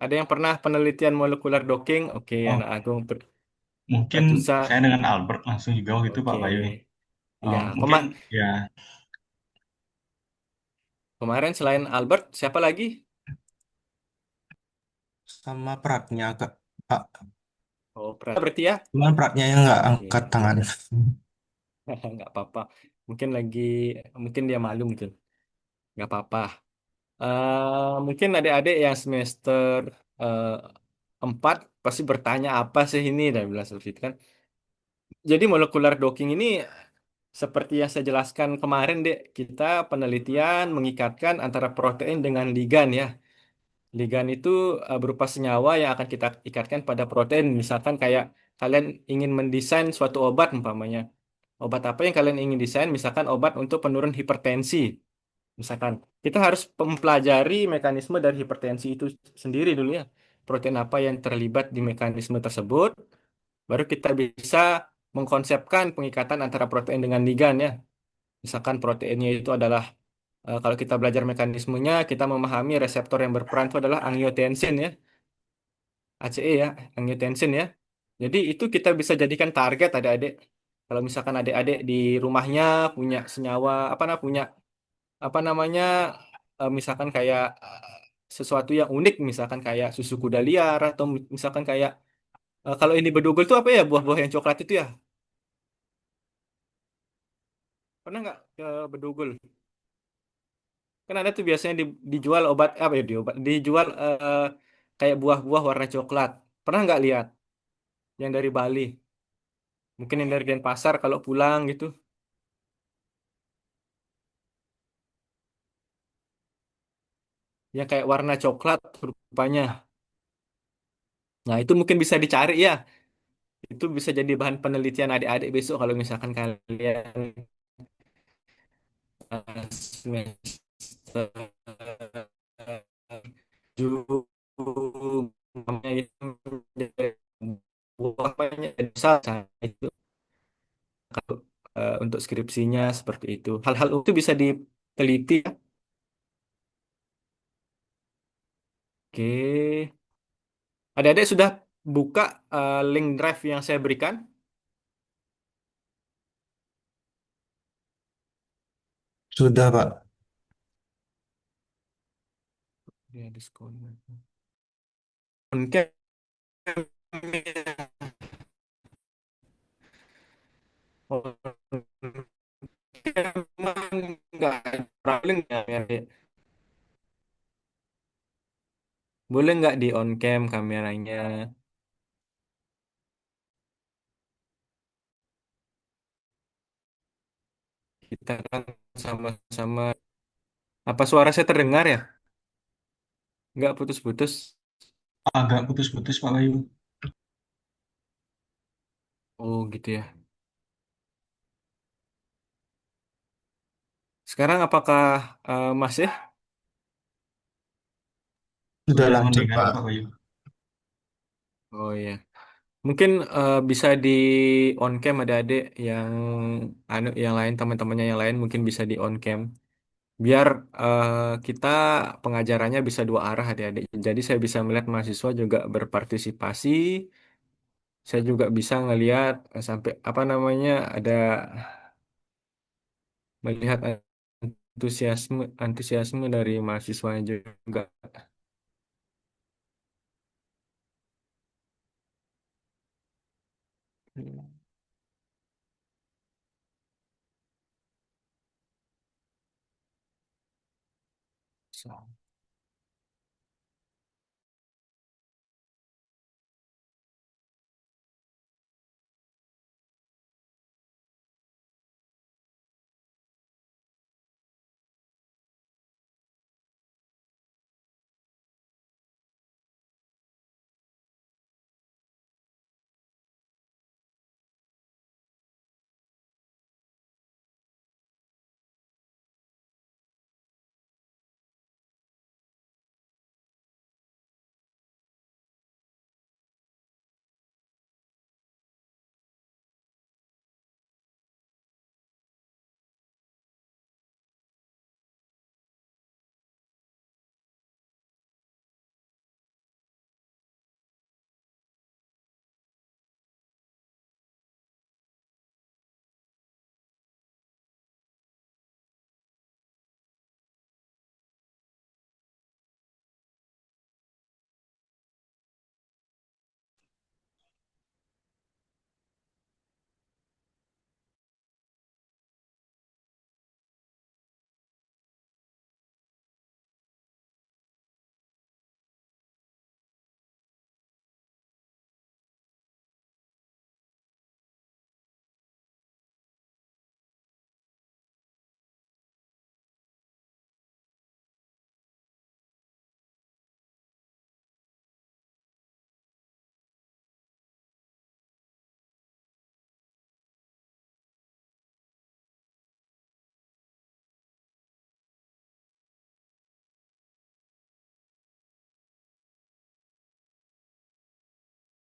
Ada yang pernah penelitian molekular docking? Oke, Oh, anak Agung. mungkin Ratusan. saya dengan Albert langsung juga waktu itu Pak Oke. Bayu. Ya, Mungkin ya kemarin selain Albert, siapa lagi? sama Pratnya Kak. Pak, Oh, berarti ya? cuman Pratnya yang nggak angkat Oke. tangan. Nggak apa-apa. Mungkin lagi, mungkin dia malu gitu. Nggak apa-apa. Mungkin adik-adik yang semester eh, 4 pasti bertanya apa sih ini dan bilang seperti itu kan. Jadi molekular docking ini seperti yang saya jelaskan kemarin, Dek, kita penelitian mengikatkan antara protein dengan ligan ya. Ligan itu berupa senyawa yang akan kita ikatkan pada protein. Misalkan kayak kalian ingin mendesain suatu obat umpamanya. Obat apa yang kalian ingin desain? Misalkan obat untuk penurun hipertensi. Misalkan kita harus mempelajari mekanisme dari hipertensi itu sendiri dulu ya. Protein apa yang terlibat di mekanisme tersebut, baru kita bisa mengkonsepkan pengikatan antara protein dengan ligan ya. Misalkan proteinnya itu adalah kalau kita belajar mekanismenya, kita memahami reseptor yang berperan itu adalah angiotensin ya, ACE ya, angiotensin ya. Jadi itu kita bisa jadikan target adik-adik. Kalau misalkan adik-adik di rumahnya punya senyawa punya apa namanya misalkan kayak sesuatu yang unik misalkan kayak susu kuda liar atau misalkan kayak kalau ini bedugul tuh apa ya buah-buah yang coklat itu ya pernah nggak ke bedugul kan ada tuh biasanya dijual obat apa ya dijual kayak buah-buah warna coklat pernah nggak lihat yang dari Bali mungkin yang dari Denpasar kalau pulang gitu yang kayak warna coklat rupanya nah itu mungkin bisa dicari ya itu bisa jadi bahan penelitian adik-adik besok kalau misalkan kalian semester tujuh namanya itu buahnya bisa itu kalau untuk skripsinya seperti itu. Hal-hal itu bisa diteliti ya. Oke. Adik-adik sudah buka link drive yang saya berikan? Sudah Pak. Ya, diskon. Oke. Emang nggak traveling ya, Adik? Boleh nggak di on cam kameranya? Kita kan sama-sama. Apa suara saya terdengar ya? Nggak putus-putus. Agak putus-putus Pak Bayu. Oh gitu ya. Sekarang apakah masih? Sudah Ya. lanjut Mendengar Pak. eh, Pak Bayu. oh ya. Mungkin bisa di on cam adik-adik yang yang lain teman-temannya yang lain mungkin bisa di on cam. Biar eh, kita pengajarannya bisa dua arah adik-adik. Jadi saya bisa melihat mahasiswa juga berpartisipasi. Saya juga bisa ngelihat sampai apa namanya ada melihat antusiasme antusiasme dari mahasiswanya juga. Hmm. So.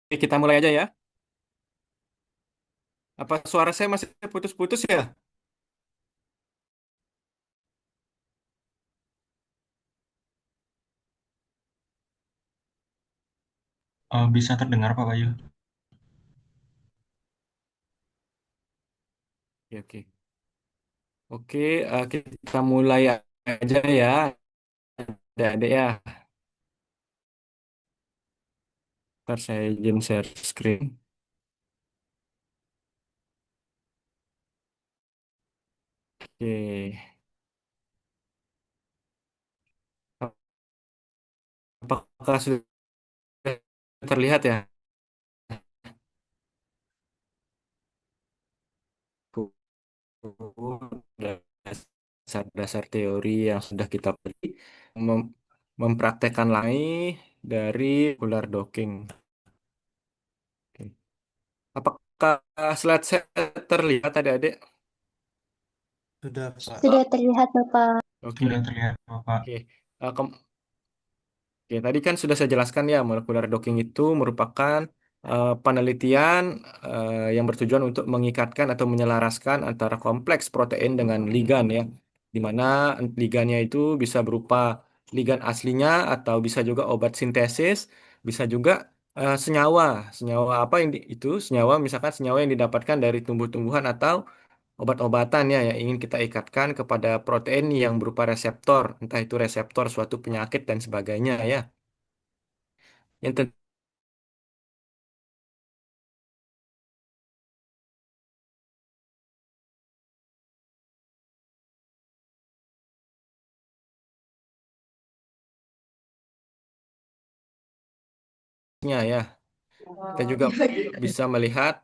kita mulai aja ya. Apa suara saya masih putus-putus ya? Bisa terdengar Pak Bayu. Oke, oke. Oke, kita mulai aja ya, adik-adik ya. Ntar saya izin share screen. Oke, apakah sudah terlihat ya? Dasar-dasar teori yang sudah kita beri, mem- mempraktekkan lagi dari Polar Docking. Oke. Apakah slide saya terlihat adik-adik? Sudah, Pak. Sudah terlihat, Bapak. Sudah Oke, terlihat Bapak. oke. Oke, tadi kan sudah saya jelaskan ya, molekular docking itu merupakan penelitian yang bertujuan untuk mengikatkan atau menyelaraskan antara kompleks protein dengan ligan ya, di mana ligannya itu bisa berupa ligan aslinya atau bisa juga obat sintesis, bisa juga senyawa. Senyawa apa itu? Senyawa misalkan senyawa yang didapatkan dari tumbuh-tumbuhan atau obat-obatan ya yang ingin kita ikatkan kepada protein yang berupa reseptor, entah itu reseptor suatu penyakit dan sebagainya ya. Yang tentunya ya, kita juga bisa melihat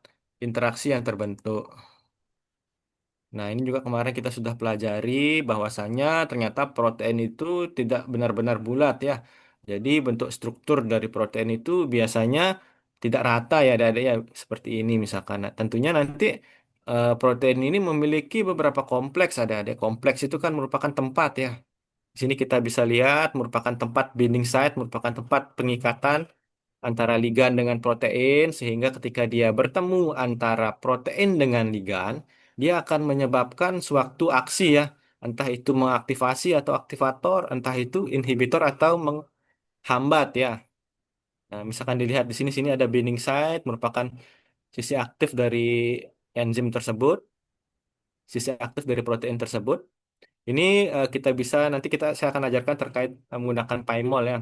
interaksi yang terbentuk. Nah, ini juga kemarin kita sudah pelajari bahwasannya ternyata protein itu tidak benar-benar bulat ya. Jadi bentuk struktur dari protein itu biasanya tidak rata ya, ada ya seperti ini misalkan. Nah, tentunya nanti protein ini memiliki beberapa kompleks, ada kompleks itu kan merupakan tempat ya. Di sini kita bisa lihat merupakan tempat binding site, merupakan tempat pengikatan antara ligan dengan protein, sehingga ketika dia bertemu antara protein dengan ligan, dia akan menyebabkan suatu aksi ya, entah itu mengaktifasi atau aktivator, entah itu inhibitor atau menghambat ya. Nah, misalkan dilihat di sini ada binding site, merupakan sisi aktif dari enzim tersebut, sisi aktif dari protein tersebut. Ini kita bisa nanti saya akan ajarkan terkait menggunakan PyMol ya.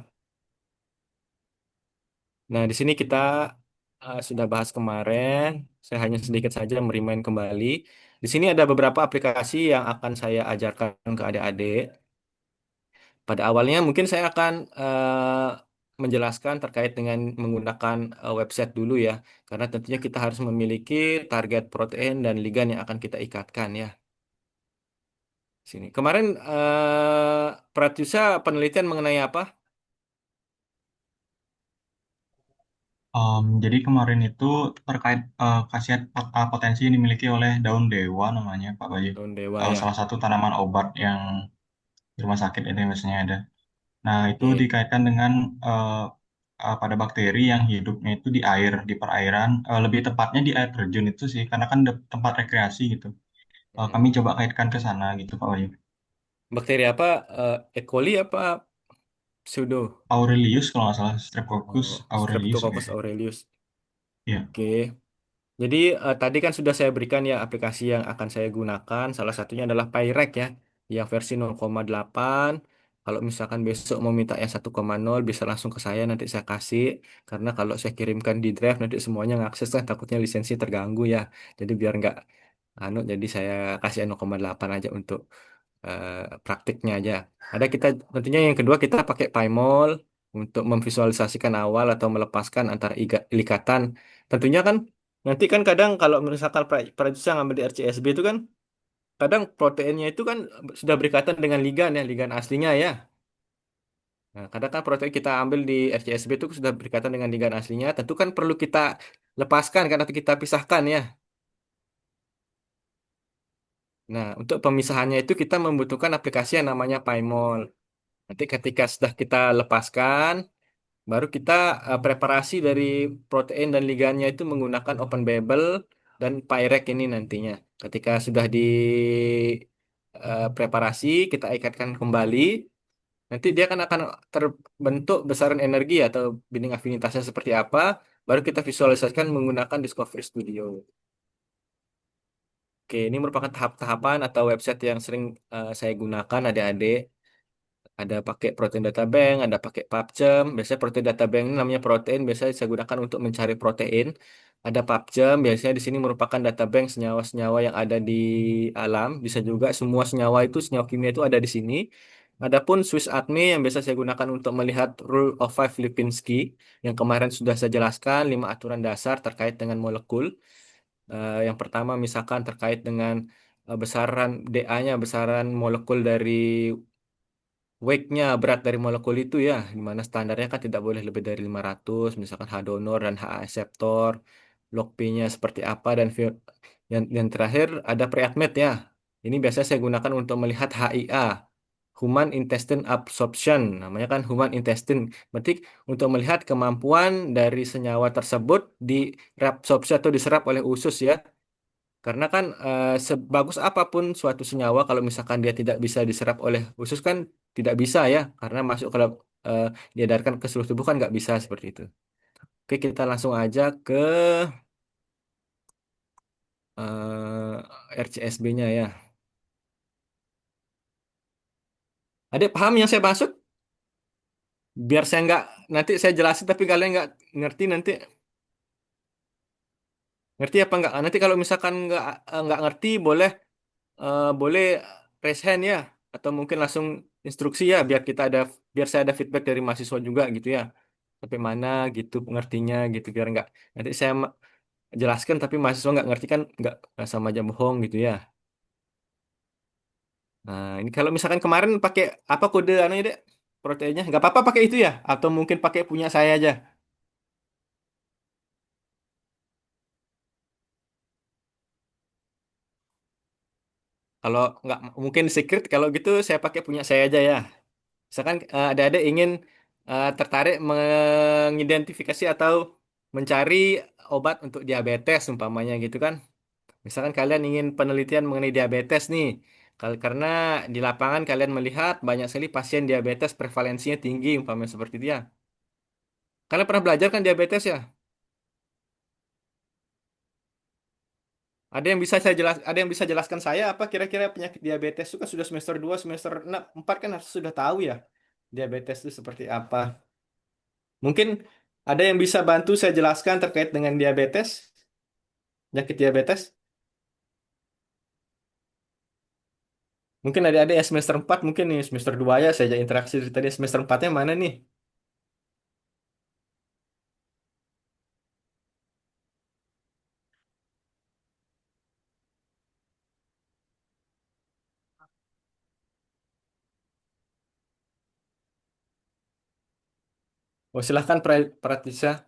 Nah, di sini kita sudah bahas kemarin. Saya hanya sedikit saja merimain kembali. Di sini ada beberapa aplikasi yang akan saya ajarkan ke adik-adik. Pada awalnya mungkin saya akan menjelaskan terkait dengan menggunakan website dulu ya, karena tentunya kita harus memiliki target protein dan ligan yang akan kita ikatkan ya. Sini. Kemarin Pratyusha penelitian mengenai apa? Jadi kemarin itu terkait khasiat potensi yang dimiliki oleh daun dewa namanya Pak Bayu. Daun dewa ya. Salah satu tanaman obat yang di rumah sakit ini biasanya ada. Nah, itu Oke. dikaitkan dengan eh, pada bakteri yang hidupnya itu di air, di perairan, lebih tepatnya di air terjun itu sih, karena kan tempat rekreasi gitu. Kami coba kaitkan ke sana gitu, Pak Wahyu. Bakteri apa? E. coli apa pseudo? Aurelius kalau nggak salah, Streptococcus Oh, Aurelius ya Streptococcus kayaknya. aureus. Iya. Oke. Jadi tadi kan sudah saya berikan ya aplikasi yang akan saya gunakan. Salah satunya adalah Pyrec ya, yang versi 0,8. Kalau misalkan besok mau minta yang 1,0 bisa langsung ke saya nanti saya kasih. Karena kalau saya kirimkan di drive nanti semuanya ngakses kan takutnya lisensi terganggu ya. Jadi biar nggak jadi saya kasih yang 0,8 aja untuk praktiknya aja. Ada kita tentunya yang kedua kita pakai PyMol untuk memvisualisasikan awal atau melepaskan antara ikatan. Tentunya kan nanti kan kadang kalau misalkan prajurit ngambil di RCSB itu kan kadang proteinnya itu kan sudah berikatan dengan ligan ya, ligan aslinya ya. Nah, kadang kan protein kita ambil di RCSB itu sudah berikatan dengan ligan aslinya, tentu kan perlu kita lepaskan kan atau kita pisahkan ya. Nah, untuk pemisahannya itu kita membutuhkan aplikasi yang namanya PyMol. Nanti ketika sudah kita lepaskan, Baru kita preparasi dari protein dan ligannya itu menggunakan open babel dan Pyrek ini nantinya. Ketika sudah di preparasi, kita ikatkan kembali. Nanti dia kan akan terbentuk besaran energi atau binding afinitasnya seperti apa. Baru kita visualisasikan menggunakan Discovery Studio. Oke, ini merupakan tahap-tahapan atau website yang sering saya gunakan adik-adik. Ada pakai protein data bank, ada pakai PubChem. Biasanya protein data bank ini namanya protein, biasanya saya gunakan untuk mencari protein. Ada PubChem, biasanya di sini merupakan data bank senyawa-senyawa yang ada di alam. Bisa juga semua senyawa itu, senyawa kimia itu ada di sini. Adapun Swiss Army yang biasa saya gunakan untuk melihat Rule of Five Lipinski, yang kemarin sudah saya jelaskan, 5 aturan dasar terkait dengan molekul. Yang pertama misalkan terkait dengan besaran DA-nya, besaran molekul dari weight-nya, berat dari molekul itu ya, di mana standarnya kan tidak boleh lebih dari 500, misalkan H donor dan H akseptor, log P-nya seperti apa, dan yang terakhir ada pre-admit ya. Ini biasa saya gunakan untuk melihat HIA, Human Intestine Absorption, namanya kan Human Intestine. Berarti untuk melihat kemampuan dari senyawa tersebut direabsorpsi atau diserap oleh usus ya. Karena kan sebagus apapun suatu senyawa kalau misalkan dia tidak bisa diserap oleh usus kan tidak bisa ya, karena masuk kalau eh, diedarkan ke seluruh tubuh kan nggak bisa seperti itu. Oke, kita langsung aja ke RCSB-nya ya. Adik paham yang saya maksud? Biar saya nggak nanti saya jelasin tapi kalian nggak ngerti nanti ngerti apa nggak? Nanti kalau misalkan nggak ngerti boleh raise hand ya atau mungkin langsung instruksi ya biar saya ada feedback dari mahasiswa juga gitu ya. Sampai mana gitu pengertinya gitu biar nggak nanti saya jelaskan tapi mahasiswa nggak ngerti kan nggak sama aja bohong gitu ya. Nah ini kalau misalkan kemarin pakai apa kode anu ya dek proteinnya nggak apa-apa pakai itu ya atau mungkin pakai punya saya aja. Kalau nggak mungkin secret kalau gitu saya pakai punya saya aja ya. Misalkan ada ingin tertarik mengidentifikasi atau mencari obat untuk diabetes umpamanya gitu kan. Misalkan kalian ingin penelitian mengenai diabetes nih. Karena di lapangan kalian melihat banyak sekali pasien diabetes prevalensinya tinggi umpamanya seperti itu ya. Kalian pernah belajar kan diabetes ya? Ada yang bisa jelaskan saya apa kira-kira penyakit diabetes itu kan sudah semester 2 semester 6 4 kan harus sudah tahu ya. Diabetes itu seperti apa? Mungkin ada yang bisa bantu saya jelaskan terkait dengan diabetes, penyakit diabetes. Mungkin ada yang semester 4 mungkin nih semester 2 ya saya ajak interaksi dari tadi semester 4-nya mana nih? Oh, silahkan Pratisa.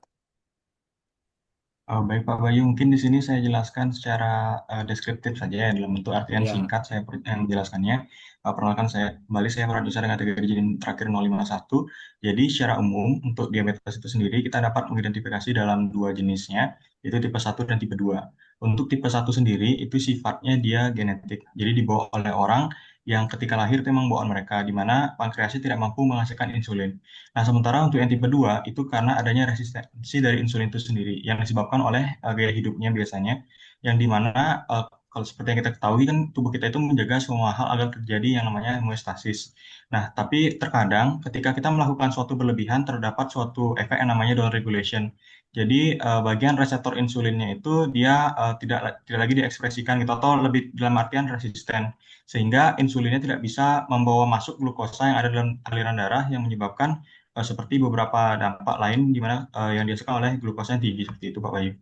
Baik Pak Bayu, mungkin di sini saya jelaskan secara deskriptif saja ya, dalam bentuk artian Ya. singkat saya yang menjelaskannya. Perkenalkan saya kembali, saya produser dengan kategori izin terakhir 051. Jadi secara umum untuk diabetes itu sendiri kita dapat mengidentifikasi dalam dua jenisnya, yaitu tipe satu dan tipe 2. Untuk tipe satu sendiri itu sifatnya dia genetik. Jadi dibawa oleh orang yang ketika lahir itu memang bawaan mereka, di mana pankreasnya tidak mampu menghasilkan insulin. Nah, sementara untuk yang tipe 2 itu karena adanya resistensi dari insulin itu sendiri yang disebabkan oleh gaya hidupnya biasanya yang dimana kalau seperti yang kita ketahui kan tubuh kita itu menjaga semua hal agar terjadi yang namanya homeostasis. Nah, tapi terkadang ketika kita melakukan suatu berlebihan terdapat suatu efek yang namanya down regulation. Jadi bagian reseptor insulinnya itu dia tidak lagi diekspresikan gitu atau lebih dalam artian resisten sehingga insulinnya tidak bisa membawa masuk glukosa yang ada dalam aliran darah yang menyebabkan seperti beberapa dampak lain di mana yang dirasakan oleh glukosa yang tinggi seperti itu Pak Bayu.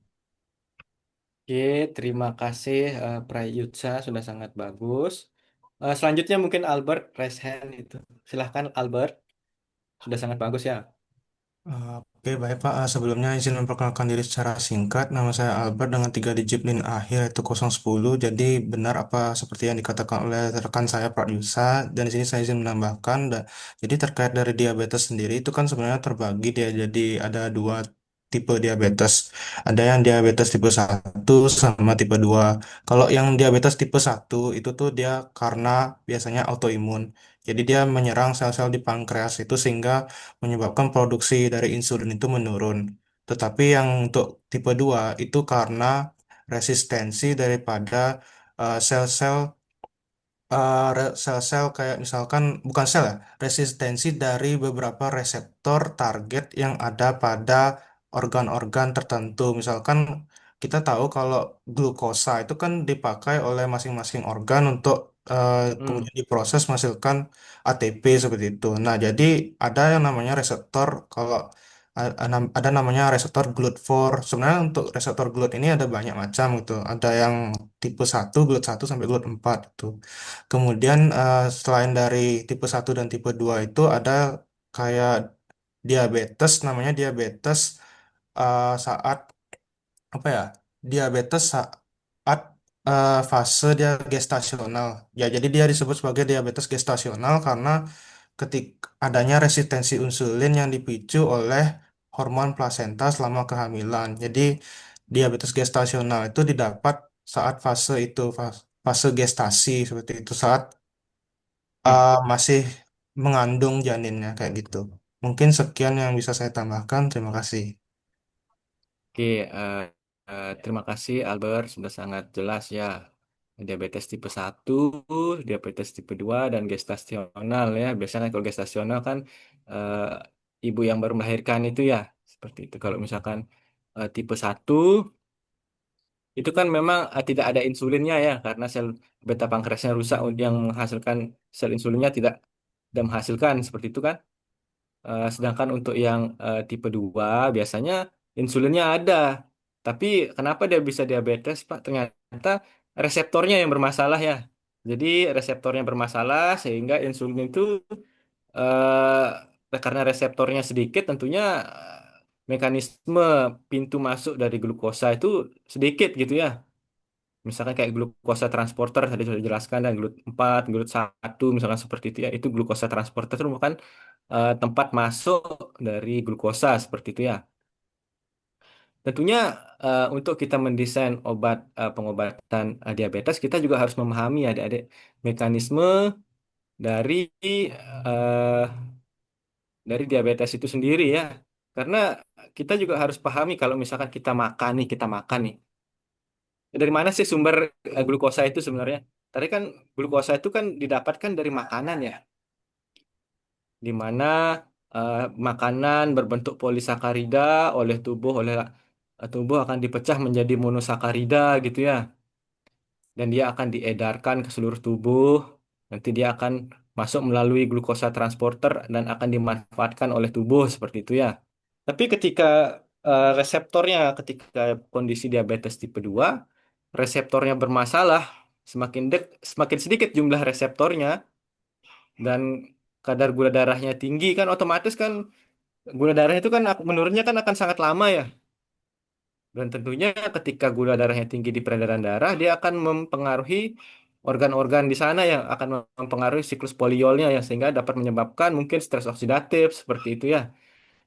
Oke, terima kasih Prayutsa sudah sangat bagus. Selanjutnya mungkin Albert raise hand itu. Silahkan Albert, sudah sangat bagus ya. Oke, baik Pak. Sebelumnya izin memperkenalkan diri secara singkat. Nama saya Albert dengan 3 digit NIN akhir yaitu 010. Jadi benar apa seperti yang dikatakan oleh rekan saya Pak Yusa. Dan di sini saya izin menambahkan. Jadi terkait dari diabetes sendiri itu kan sebenarnya terbagi dia jadi ada dua tipe diabetes. Ada yang diabetes tipe 1 sama tipe 2. Kalau yang diabetes tipe 1 itu tuh dia karena biasanya autoimun. Jadi dia menyerang sel-sel di pankreas itu sehingga menyebabkan produksi dari insulin itu menurun. Tetapi yang untuk tipe 2 itu karena resistensi daripada sel-sel sel-sel kayak misalkan bukan sel ya, resistensi dari beberapa reseptor target yang ada pada organ-organ tertentu. Misalkan kita tahu kalau glukosa itu kan dipakai oleh masing-masing organ untuk Hmm, kemudian diproses menghasilkan ATP seperti itu. Nah, jadi ada yang namanya reseptor kalau ada namanya reseptor GLUT4. Sebenarnya untuk reseptor GLUT ini ada banyak macam gitu. Ada yang tipe 1 GLUT 1 sampai GLUT 4 itu. Kemudian selain dari tipe 1 dan tipe 2 itu ada kayak diabetes, namanya diabetes saat apa ya? Diabetes saat fase dia gestasional. Ya, jadi dia disebut sebagai diabetes gestasional karena ketika adanya resistensi insulin yang dipicu oleh hormon plasenta selama kehamilan. Jadi diabetes gestasional itu didapat saat fase itu, fase gestasi seperti itu, saat hmm. masih mengandung janinnya kayak gitu. Mungkin sekian yang bisa saya tambahkan. Terima kasih. Oke, terima kasih Albert, sudah sangat jelas ya. Diabetes tipe 1, diabetes tipe 2, dan gestasional ya. Biasanya kalau gestasional kan eh, ibu yang baru melahirkan itu ya, seperti itu. Kalau misalkan tipe 1 itu kan memang tidak ada insulinnya ya, karena sel beta pankreasnya rusak yang menghasilkan sel insulinnya tidak menghasilkan, seperti itu kan. Sedangkan untuk yang tipe 2 biasanya insulinnya ada. Tapi kenapa dia bisa diabetes, Pak? Ternyata reseptornya yang bermasalah ya. Jadi reseptornya bermasalah sehingga insulin itu karena reseptornya sedikit tentunya mekanisme pintu masuk dari glukosa itu sedikit gitu ya. Misalkan kayak glukosa transporter tadi sudah dijelaskan dan GLUT 4, GLUT 1 misalkan seperti itu ya. Itu glukosa transporter itu merupakan tempat masuk dari glukosa seperti itu ya. Tentunya untuk kita mendesain obat pengobatan diabetes kita juga harus memahami adik-adik mekanisme dari eh, dari diabetes itu sendiri ya. Karena kita juga harus pahami kalau misalkan kita makan nih. Dari mana sih sumber glukosa itu sebenarnya? Tadi kan glukosa itu kan didapatkan dari makanan ya, di mana eh, makanan berbentuk polisakarida oleh tubuh akan dipecah menjadi monosakarida gitu ya, dan dia akan diedarkan ke seluruh tubuh. Nanti dia akan masuk melalui glukosa transporter dan akan dimanfaatkan oleh tubuh seperti itu ya. Tapi ketika ketika kondisi diabetes tipe 2 reseptornya bermasalah, semakin sedikit jumlah reseptornya dan kadar gula darahnya tinggi kan otomatis kan gula darah itu kan menurunnya kan akan sangat lama ya. Dan tentunya ketika gula darahnya tinggi di peredaran darah, dia akan mempengaruhi organ-organ di sana yang akan mempengaruhi siklus poliolnya yang sehingga dapat menyebabkan mungkin stres oksidatif seperti itu ya.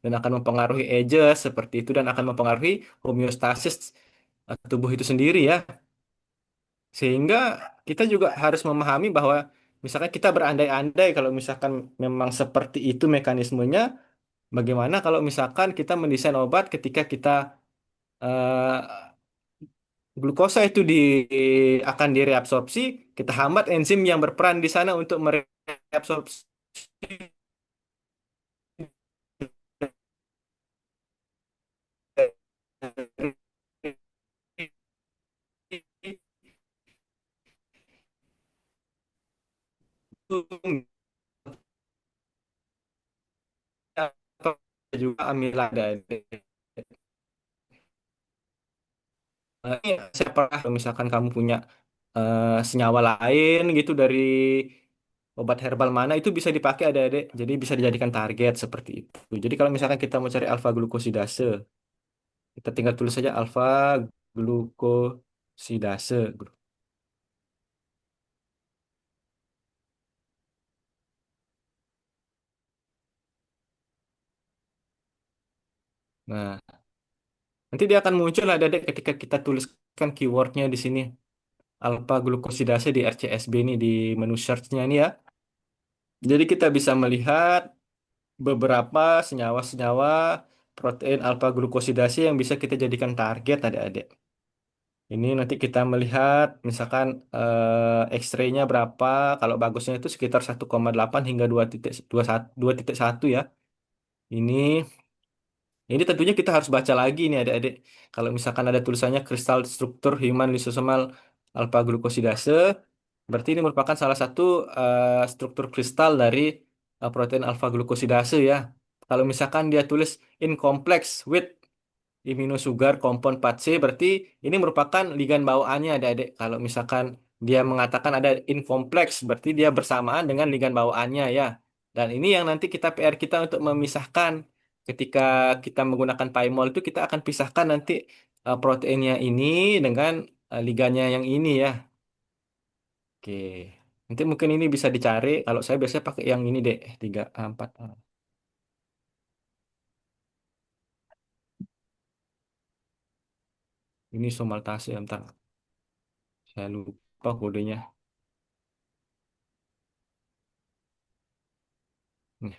Dan akan mempengaruhi ages seperti itu dan akan mempengaruhi homeostasis tubuh itu sendiri ya. Sehingga kita juga harus memahami bahwa misalkan kita berandai-andai kalau misalkan memang seperti itu mekanismenya, bagaimana kalau misalkan kita mendesain obat ketika kita eh, glukosa itu akan direabsorpsi, kita hambat enzim yang berperan di sana untuk mereabsorpsi atau juga amilada. Saya pernah misalkan kamu punya senyawa lain gitu dari obat herbal mana itu bisa dipakai adik-adik. Jadi bisa dijadikan target seperti itu. Jadi kalau misalkan kita mau cari alfa glukosidase, kita tinggal tulis saja alfa glukosidase. Nah, nanti dia akan muncul adik-adik ketika kita tuliskan keywordnya di sini. Alfa glukosidase di RCSB ini di menu search-nya ini ya. Jadi kita bisa melihat beberapa senyawa-senyawa protein alfa glukosidase yang bisa kita jadikan target adik-adik. Ini nanti kita melihat misalkan X-ray-nya berapa. Kalau bagusnya itu sekitar 1,8 hingga 2,1 ya. Ini ini tentunya kita harus baca lagi nih adik-adik. Kalau misalkan ada tulisannya kristal struktur human lysosomal alpha glucosidase, berarti ini merupakan salah satu struktur kristal dari protein alpha glucosidase ya. Kalau misalkan dia tulis in complex with immunosugar compound 4C, berarti ini merupakan ligan bawaannya adik-adik. Kalau misalkan dia mengatakan ada in complex, berarti dia bersamaan dengan ligan bawaannya ya. Dan ini yang nanti kita PR kita untuk memisahkan. Ketika kita menggunakan Pymol itu kita akan pisahkan nanti proteinnya ini dengan ligannya yang ini ya. Oke. Nanti mungkin ini bisa dicari. Kalau saya biasanya pakai yang ini deh, 3A4. Ini somaltase, bentar. Saya lupa kodenya. Nih,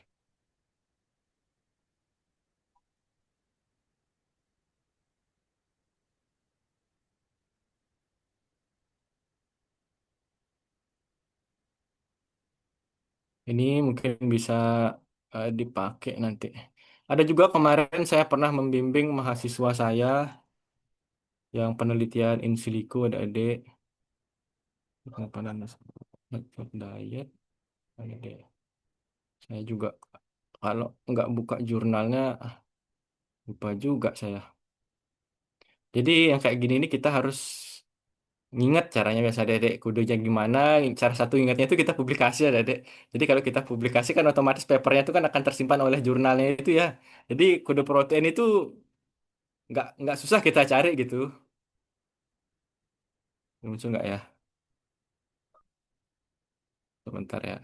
ini mungkin bisa dipakai nanti. Ada juga kemarin saya pernah membimbing mahasiswa saya yang penelitian in silico ada adik. Penelitian diet. Ada. Saya juga kalau nggak buka jurnalnya lupa juga saya. Jadi yang kayak gini ini kita harus nginget caranya biasa dedek kodenya gimana. Cara satu ingatnya itu kita publikasi ya dedek. Jadi kalau kita publikasi kan otomatis papernya itu kan akan tersimpan oleh jurnalnya itu ya. Jadi kode protein itu nggak susah kita cari gitu. Muncul nggak ya? Sebentar ya.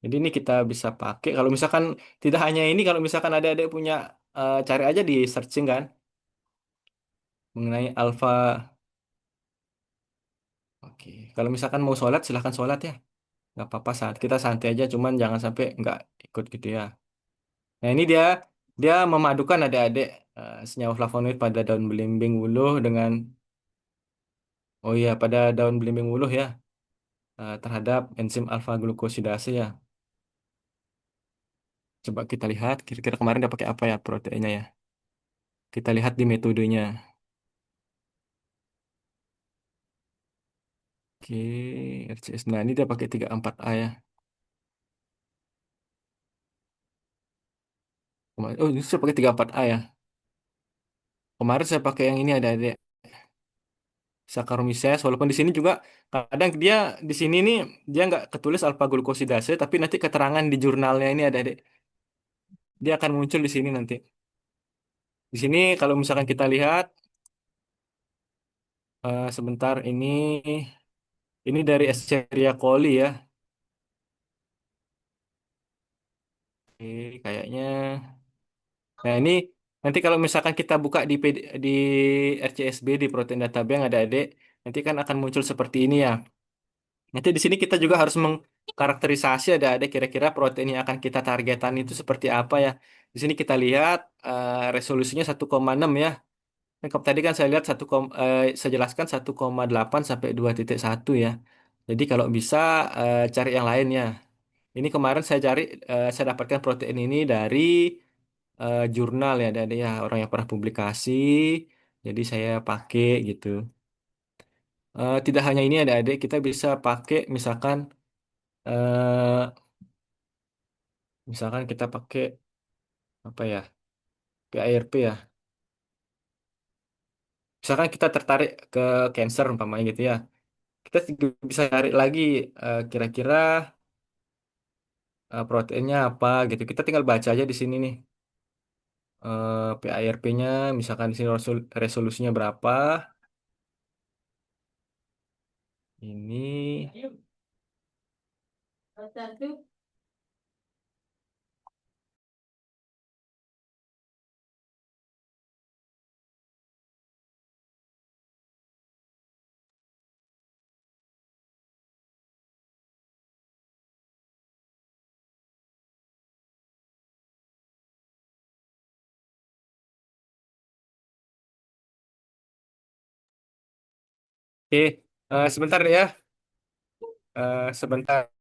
Jadi ini kita bisa pakai. Kalau misalkan tidak hanya ini, kalau misalkan ada adik punya cari aja di searching kan mengenai alfa. Oke. Kalau misalkan mau sholat silahkan sholat ya. Nggak apa-apa saat kita santai aja. Cuman jangan sampai nggak ikut gitu ya. Nah ini dia memadukan adik-adik senyawa flavonoid pada daun belimbing wuluh dengan oh iya pada daun belimbing wuluh ya terhadap enzim alfa glukosidase ya. Coba kita lihat kira-kira kemarin dia pakai apa ya proteinnya ya. Kita lihat di metodenya. Oke, RCS. Nah ini dia pakai 34A ya. Oh ini saya pakai 34A ya. Kemarin saya pakai yang ini ada adik Saccharomyces. Walaupun di sini juga kadang dia di sini nih dia nggak ketulis alfa glukosidase tapi nanti keterangan di jurnalnya ini ada adik. Dia akan muncul di sini nanti. Di sini kalau misalkan kita lihat sebentar ini dari Escherichia coli ya. Oke, kayaknya. Nah ini nanti kalau misalkan kita buka di RCSB di Protein Data Bank ada adik, nanti kan akan muncul seperti ini ya. Nanti di sini kita juga harus mengkarakterisasi ada kira-kira protein yang akan kita targetan itu seperti apa ya. Di sini kita lihat resolusinya 1,6 ya. Nah, tadi kan saya lihat saya jelaskan 1,8 sampai 2,1 ya. Jadi kalau bisa cari yang lain ya. Ini kemarin saya cari saya dapatkan protein ini dari jurnal ya dari ya orang yang pernah publikasi. Jadi saya pakai gitu. Tidak hanya ini ada adik kita bisa pakai eh, misalkan kita pakai apa ya PARP ya. Misalkan kita tertarik ke cancer umpamanya gitu ya. Kita juga bisa cari lagi kira-kira. proteinnya apa gitu. Kita tinggal baca aja di sini nih. PARP-nya, misalkan di sini resolusinya berapa. Ini, oke, sebentar ya, sebentar.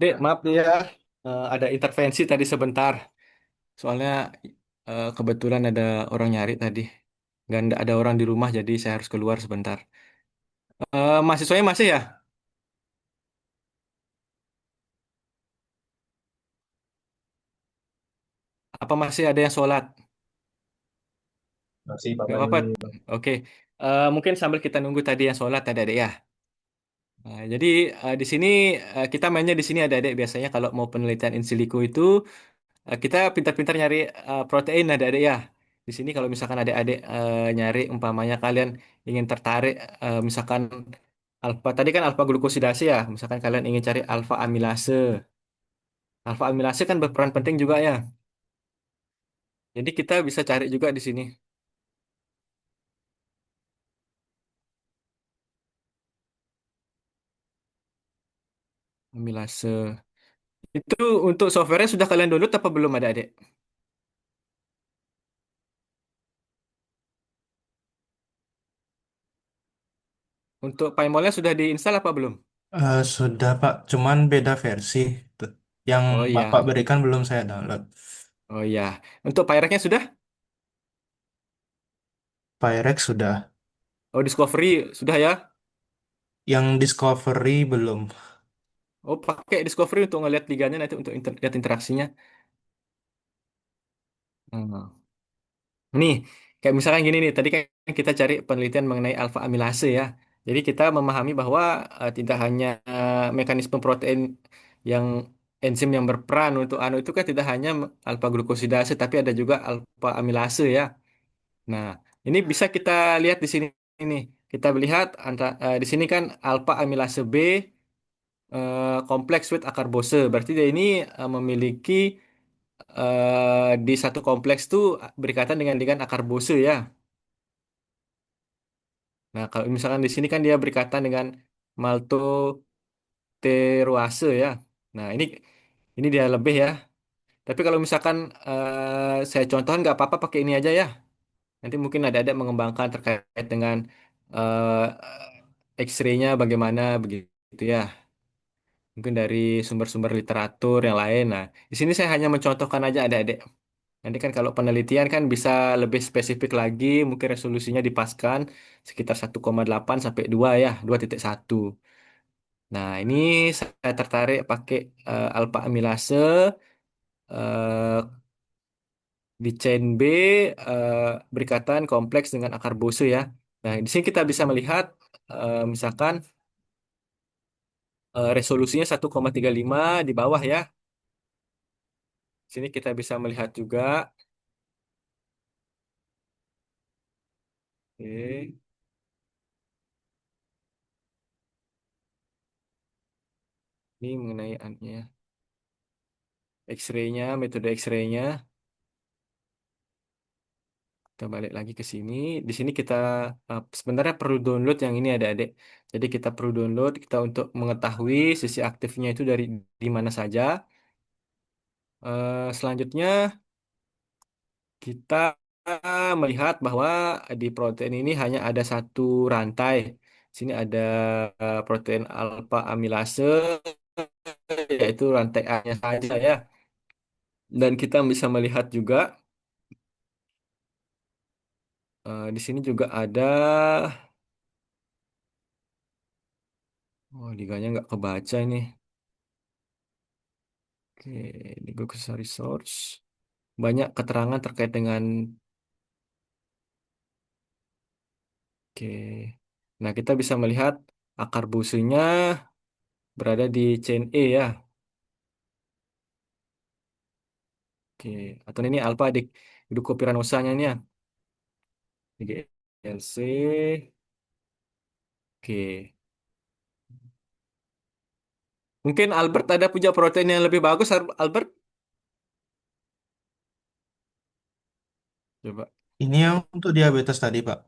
Dek, maaf ya, ada intervensi tadi sebentar. Soalnya kebetulan ada orang nyari tadi. Nggak ada orang di rumah, jadi saya harus keluar sebentar. Mahasiswanya masih ya? Apa masih ada yang sholat? Masih Pak Nggak apa-apa. Bayu. Oke. Mungkin sambil kita nunggu tadi yang sholat ada adik ya. Nah, jadi di sini kita mainnya di sini ada adik biasanya kalau mau penelitian in silico itu kita pintar-pintar nyari protein ada adik ya. Di sini kalau misalkan adik-adik nyari umpamanya kalian ingin tertarik misalkan alfa tadi kan alfa glukosidase ya. Misalkan kalian ingin cari alfa amilase. Alfa amilase kan berperan penting juga ya. Jadi kita bisa cari juga di sini amilase. Itu untuk software sudah kalian download apa belum ada adik? Untuk Paimolnya sudah diinstal apa belum? Sudah Pak, cuman beda versi. Tuh. Yang Oh Bapak iya, berikan belum saya download. oh iya. Untuk Pyreknya sudah? Pyrex sudah. Oh Discovery sudah ya? Yang Discovery belum. Oh pakai Discovery untuk ngeliat liganya nanti untuk lihat interaksinya. Hmm. Nih, kayak misalkan gini nih, tadi kan kita cari penelitian mengenai alfa amilase ya. Jadi kita memahami bahwa tidak hanya mekanisme protein yang enzim yang berperan untuk anu itu kan tidak hanya alfa glukosidase tapi ada juga alfa amilase ya. Nah, ini bisa kita lihat di sini ini. Kita lihat di sini kan alfa amilase B kompleks with akar Bose. Berarti dia ini memiliki di satu kompleks tuh berkaitan dengan akar Bose ya. Nah, kalau misalkan di sini kan dia berkaitan dengan maltoteruase ya. Nah, ini dia lebih ya. Tapi kalau misalkan saya contohkan nggak apa-apa pakai ini aja ya. Nanti mungkin ada mengembangkan terkait dengan X-ray-nya bagaimana begitu ya. Mungkin dari sumber-sumber literatur yang lain. Nah, di sini saya hanya mencontohkan aja adik-adik. Nanti kan kalau penelitian kan bisa lebih spesifik lagi, mungkin resolusinya dipaskan sekitar 1,8 sampai 2 ya, 2,1. Nah, ini saya tertarik pakai alpha amilase eh, di chain B eh, berikatan kompleks dengan akar Bose ya. Nah, di sini kita bisa melihat misalkan resolusinya 1,35 di bawah ya. Sini kita bisa melihat juga. Oke, ini mengenai X-ray-nya, metode X-ray-nya. Kita balik lagi ke sini. Di sini kita sebenarnya perlu download yang ini adik-adik. Jadi kita perlu download kita untuk mengetahui sisi aktifnya itu dari di mana saja. Selanjutnya kita melihat bahwa di protein ini hanya ada satu rantai. Sini ada protein alfa amilase, yaitu rantai A-nya saja ya. Dan kita bisa melihat juga di sini juga ada, oh liganya nggak kebaca ini. Oke, di Google Resource. Banyak keterangan terkait dengan, oke. Nah, kita bisa melihat akar busunya berada di chain E ya. Oke, atau ini alpha di glucopyranosanya ini ya. Di GLC. Oke. Mungkin Albert ada punya protein yang lebih bagus, Albert? Coba. Ini yang untuk diabetes tadi, Pak.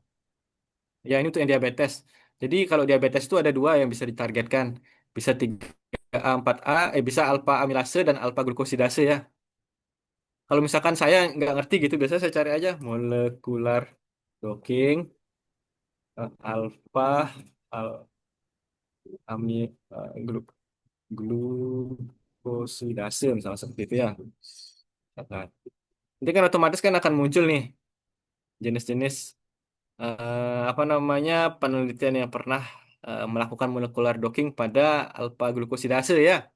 Ya, ini untuk yang diabetes. Jadi kalau diabetes itu ada dua yang bisa ditargetkan. Bisa 3A, 4A, bisa alpha amilase dan alpha glukosidase ya. Kalau misalkan saya nggak ngerti gitu, biasanya saya cari aja molekular docking, alpha, al, ami, glukosidase misalnya seperti itu ya. Nah, nanti kan otomatis kan akan muncul nih jenis-jenis apa namanya penelitian yang pernah melakukan molekular docking pada alpha glukosidase ya.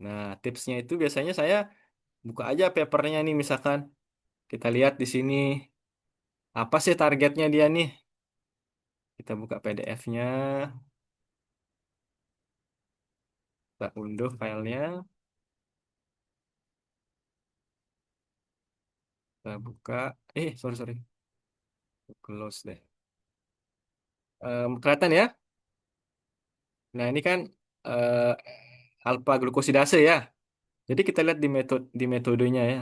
Nah, tipsnya itu biasanya saya buka aja papernya nih misalkan kita lihat di sini apa sih targetnya dia nih. Kita buka PDF-nya, kita unduh filenya, kita buka. Sorry sorry, close deh. Kelihatan ya? Nah, ini kan eh, alpha glukosidase ya. Jadi kita lihat di metodenya ya.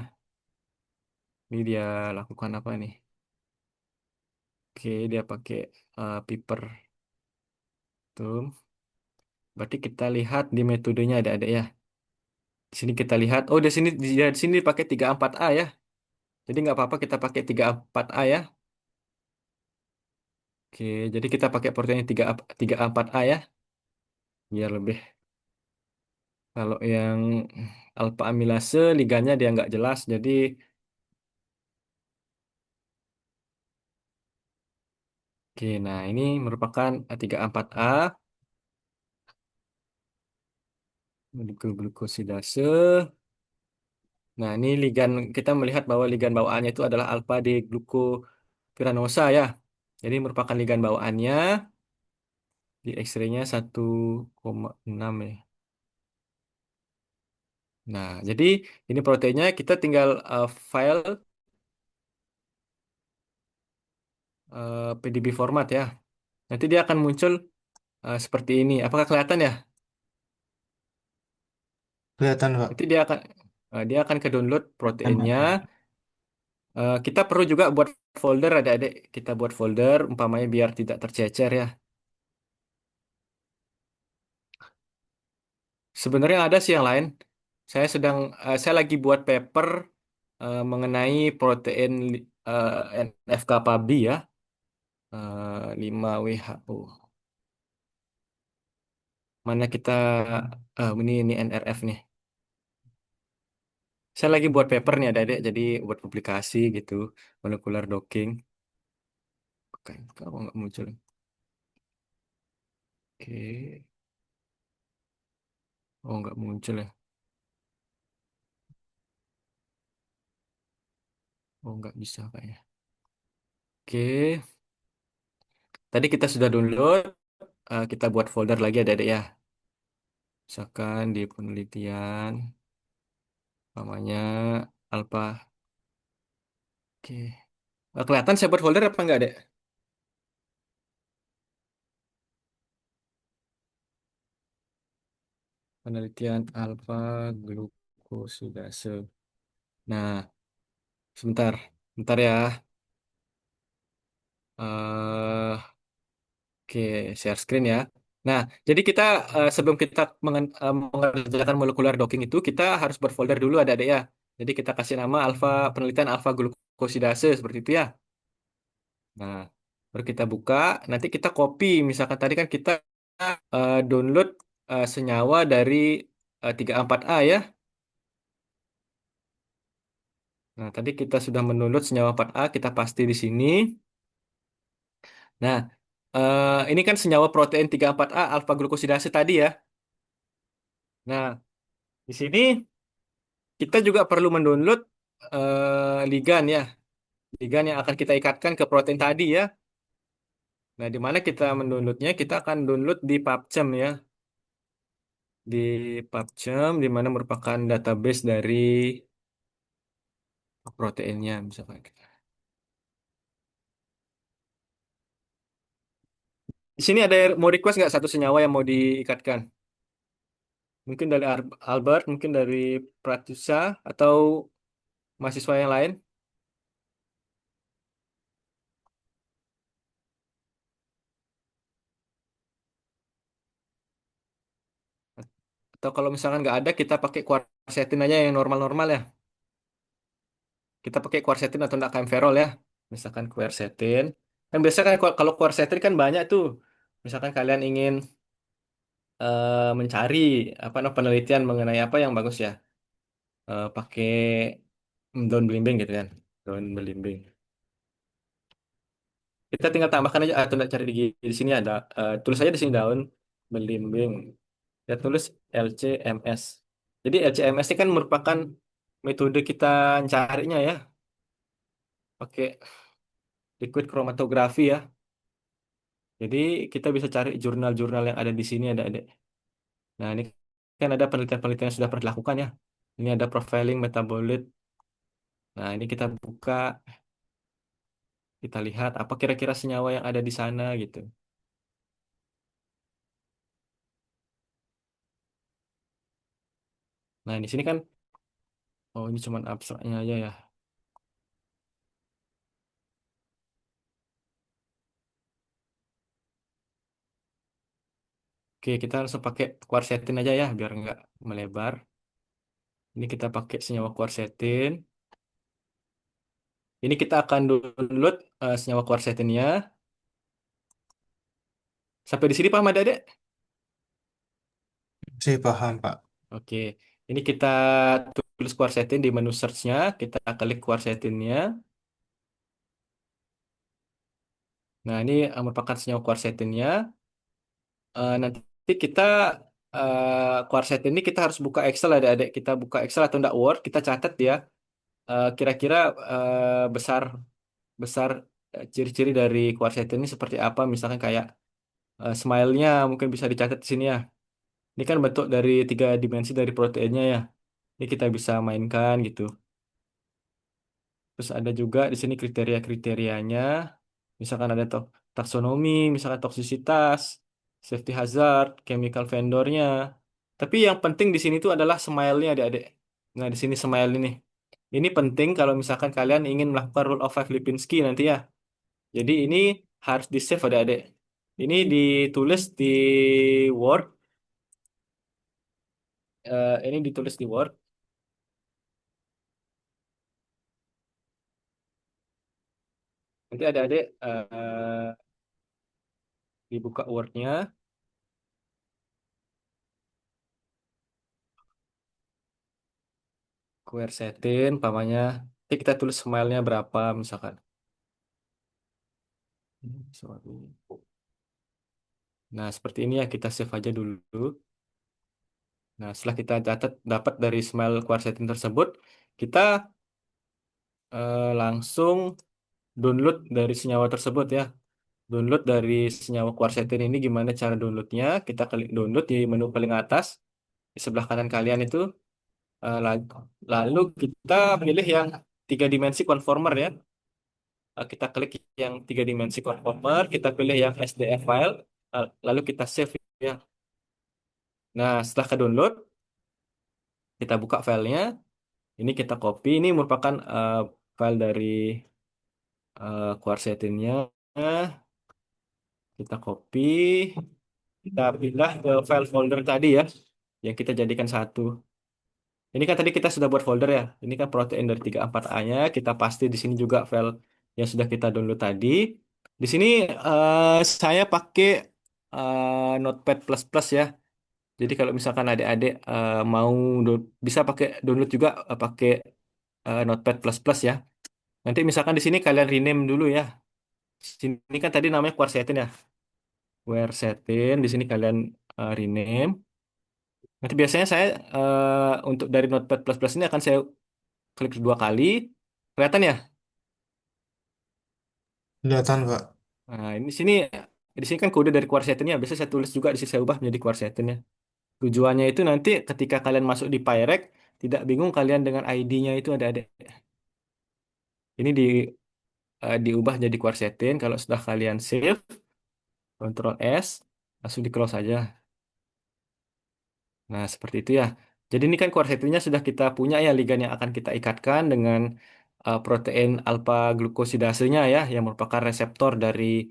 Ini dia lakukan apa nih? Oke, dia pakai piper tuh. Berarti kita lihat di metodenya ada ya. Di sini kita lihat, oh di sini pakai 34A ya. Jadi nggak apa-apa kita pakai 34A ya. Oke, jadi kita pakai proteinnya 34A ya, biar lebih. Kalau yang alpha amilase liganya dia nggak jelas, jadi oke. Nah ini merupakan 34A molekul glukosidase. Nah ini ligan kita melihat bahwa ligan bawaannya itu adalah alpha D glukopyranosa ya. Jadi merupakan ligan bawaannya di X-ray-nya 1,6 ya. Nah jadi ini proteinnya kita tinggal file PDB format ya. Nanti dia akan muncul seperti ini. Apakah kelihatan ya? kelihatan Pak. Nanti dia akan ke download Dan proteinnya. Pak. Kita perlu juga buat folder adik-adik. Kita buat folder umpamanya biar tidak tercecer ya. Sebenarnya ada sih yang lain. Saya lagi buat paper mengenai protein NF-kappa B ya, 5 WHO. Mana kita ini NRF nih. Saya lagi buat paper nih adik-adik, jadi buat publikasi gitu, molecular docking. Oke, kalau nggak muncul. Oke, oh nggak muncul ya. Oh nggak bisa kayaknya. Oke, tadi kita sudah download. Kita buat folder lagi adik-adik ya. Misalkan di penelitian, namanya alpha. Oke. Kelihatan saya buat folder apa enggak, Dek? Penelitian alfa glukosidase. Nah, sebentar. Bentar ya. Oke, share screen ya. Nah, jadi kita sebelum kita mengerjakan molekular docking itu, kita harus berfolder dulu ada ya. Jadi kita kasih nama penelitian alfa glukosidase seperti itu ya. Nah, baru kita buka, nanti kita copy. Misalkan tadi kan kita download senyawa dari 34A ya. Nah, tadi kita sudah mendownload senyawa 4A, kita pasti di sini. Nah, ini kan senyawa protein 34A alfa glukosidase tadi ya. Nah, di sini kita juga perlu mendownload ligan ya. Ligan yang akan kita ikatkan ke protein tadi ya. Nah, di mana kita mendownloadnya? Kita akan download di PubChem ya. Di PubChem, di mana merupakan database dari proteinnya misalkan. Di sini ada mau request nggak satu senyawa yang mau diikatkan? Mungkin dari Albert, mungkin dari Pratyusha, atau mahasiswa yang lain. Atau kalau misalkan nggak ada, kita pakai quercetin aja yang normal-normal ya. Kita pakai quercetin atau enggak camferol ya. Misalkan quercetin. Kan biasanya kan kalau quercetin kan banyak tuh. Misalkan kalian ingin mencari apa penelitian mengenai apa yang bagus ya. Pakai daun belimbing gitu kan. Daun belimbing. Kita tinggal tambahkan aja atau enggak cari di sini ada tulis aja di sini daun belimbing. Ya tulis LCMS. Jadi LCMS ini kan merupakan metode kita carinya ya, pakai liquid chromatography ya. Jadi kita bisa cari jurnal-jurnal yang ada di sini ada. Nah ini kan ada penelitian-penelitian yang sudah pernah dilakukan ya. Ini ada profiling metabolit. Nah ini kita buka, kita lihat apa kira-kira senyawa yang ada di sana gitu. Nah di sini kan, oh ini cuma abstraknya aja ya. Oke kita langsung pakai quercetin aja ya biar nggak melebar. Ini kita pakai senyawa quercetin. Ini kita akan download senyawa quercetinnya. Sampai di sini paham Adek? Sih paham Pak. Oke. Ini kita tulis quercetin di menu search-nya. Kita klik quercetinnya. Nah, ini merupakan senyawa quercetinnya. Nanti kita quercetin ini kita harus buka Excel Adik-adik. Kita buka Excel atau enggak Word. Kita catat ya. Kira-kira besar besar ciri-ciri dari quercetin ini seperti apa. Misalkan kayak smile-nya mungkin bisa dicatat di sini ya. Ini kan bentuk dari 3 dimensi dari proteinnya ya. Ini kita bisa mainkan gitu. Terus ada juga di sini kriteria-kriterianya. Misalkan ada taksonomi, misalkan toksisitas, safety hazard, chemical vendornya. Tapi yang penting di sini tuh adalah smile-nya adik-adik. Nah, di sini smile ini. Ini penting kalau misalkan kalian ingin melakukan rule of five Lipinski nanti ya. Jadi ini harus di-save adik-adik. Ini ditulis di Word. Ini ditulis di Word. Nanti adik-adik dibuka Word-nya. Quercetin, pamannya. Nanti kita tulis smile-nya berapa misalkan. Sorry. Nah, seperti ini ya kita save aja dulu. Nah, setelah kita dapat dari smile quercetin tersebut, kita langsung download dari senyawa tersebut ya. Download dari senyawa quercetin ini gimana cara downloadnya? Kita klik download di menu paling atas di sebelah kanan kalian itu. Lalu kita pilih yang tiga dimensi conformer ya. Kita klik yang tiga dimensi conformer, kita pilih yang SDF file, lalu kita save ya. Nah, setelah ke download, kita buka filenya. Ini kita copy. Ini merupakan file dari quercetinnya. Kita copy, kita pindah ke file folder tadi ya, yang kita jadikan satu. Ini kan tadi kita sudah buat folder ya. Ini kan protein dari 34A-nya. Kita pasti di sini juga file yang sudah kita download tadi. Di sini saya pakai Notepad++ ya. Jadi kalau misalkan adik-adik mau bisa pakai download juga pakai Notepad++ ya. Nanti misalkan di sini kalian rename dulu ya. Sini kan tadi namanya quercetin ya. Quercetin di sini kalian rename. Nanti biasanya saya untuk dari Notepad++ ini akan saya klik dua kali. Kelihatan ya? Kelihatan, Pak. Nah, ini di sini kan kode dari quercetinnya. Biasa saya tulis juga di sini saya ubah menjadi quercetinnya. Tujuannya itu nanti ketika kalian masuk di Pyrec, tidak bingung kalian dengan ID-nya itu ada. Ini diubah jadi quercetin. Kalau sudah kalian save, Ctrl S, langsung di close aja. Nah, seperti itu ya. Jadi ini kan quercetinnya sudah kita punya ya ligand yang akan kita ikatkan dengan protein alfa glukosidasenya ya, yang merupakan reseptor dari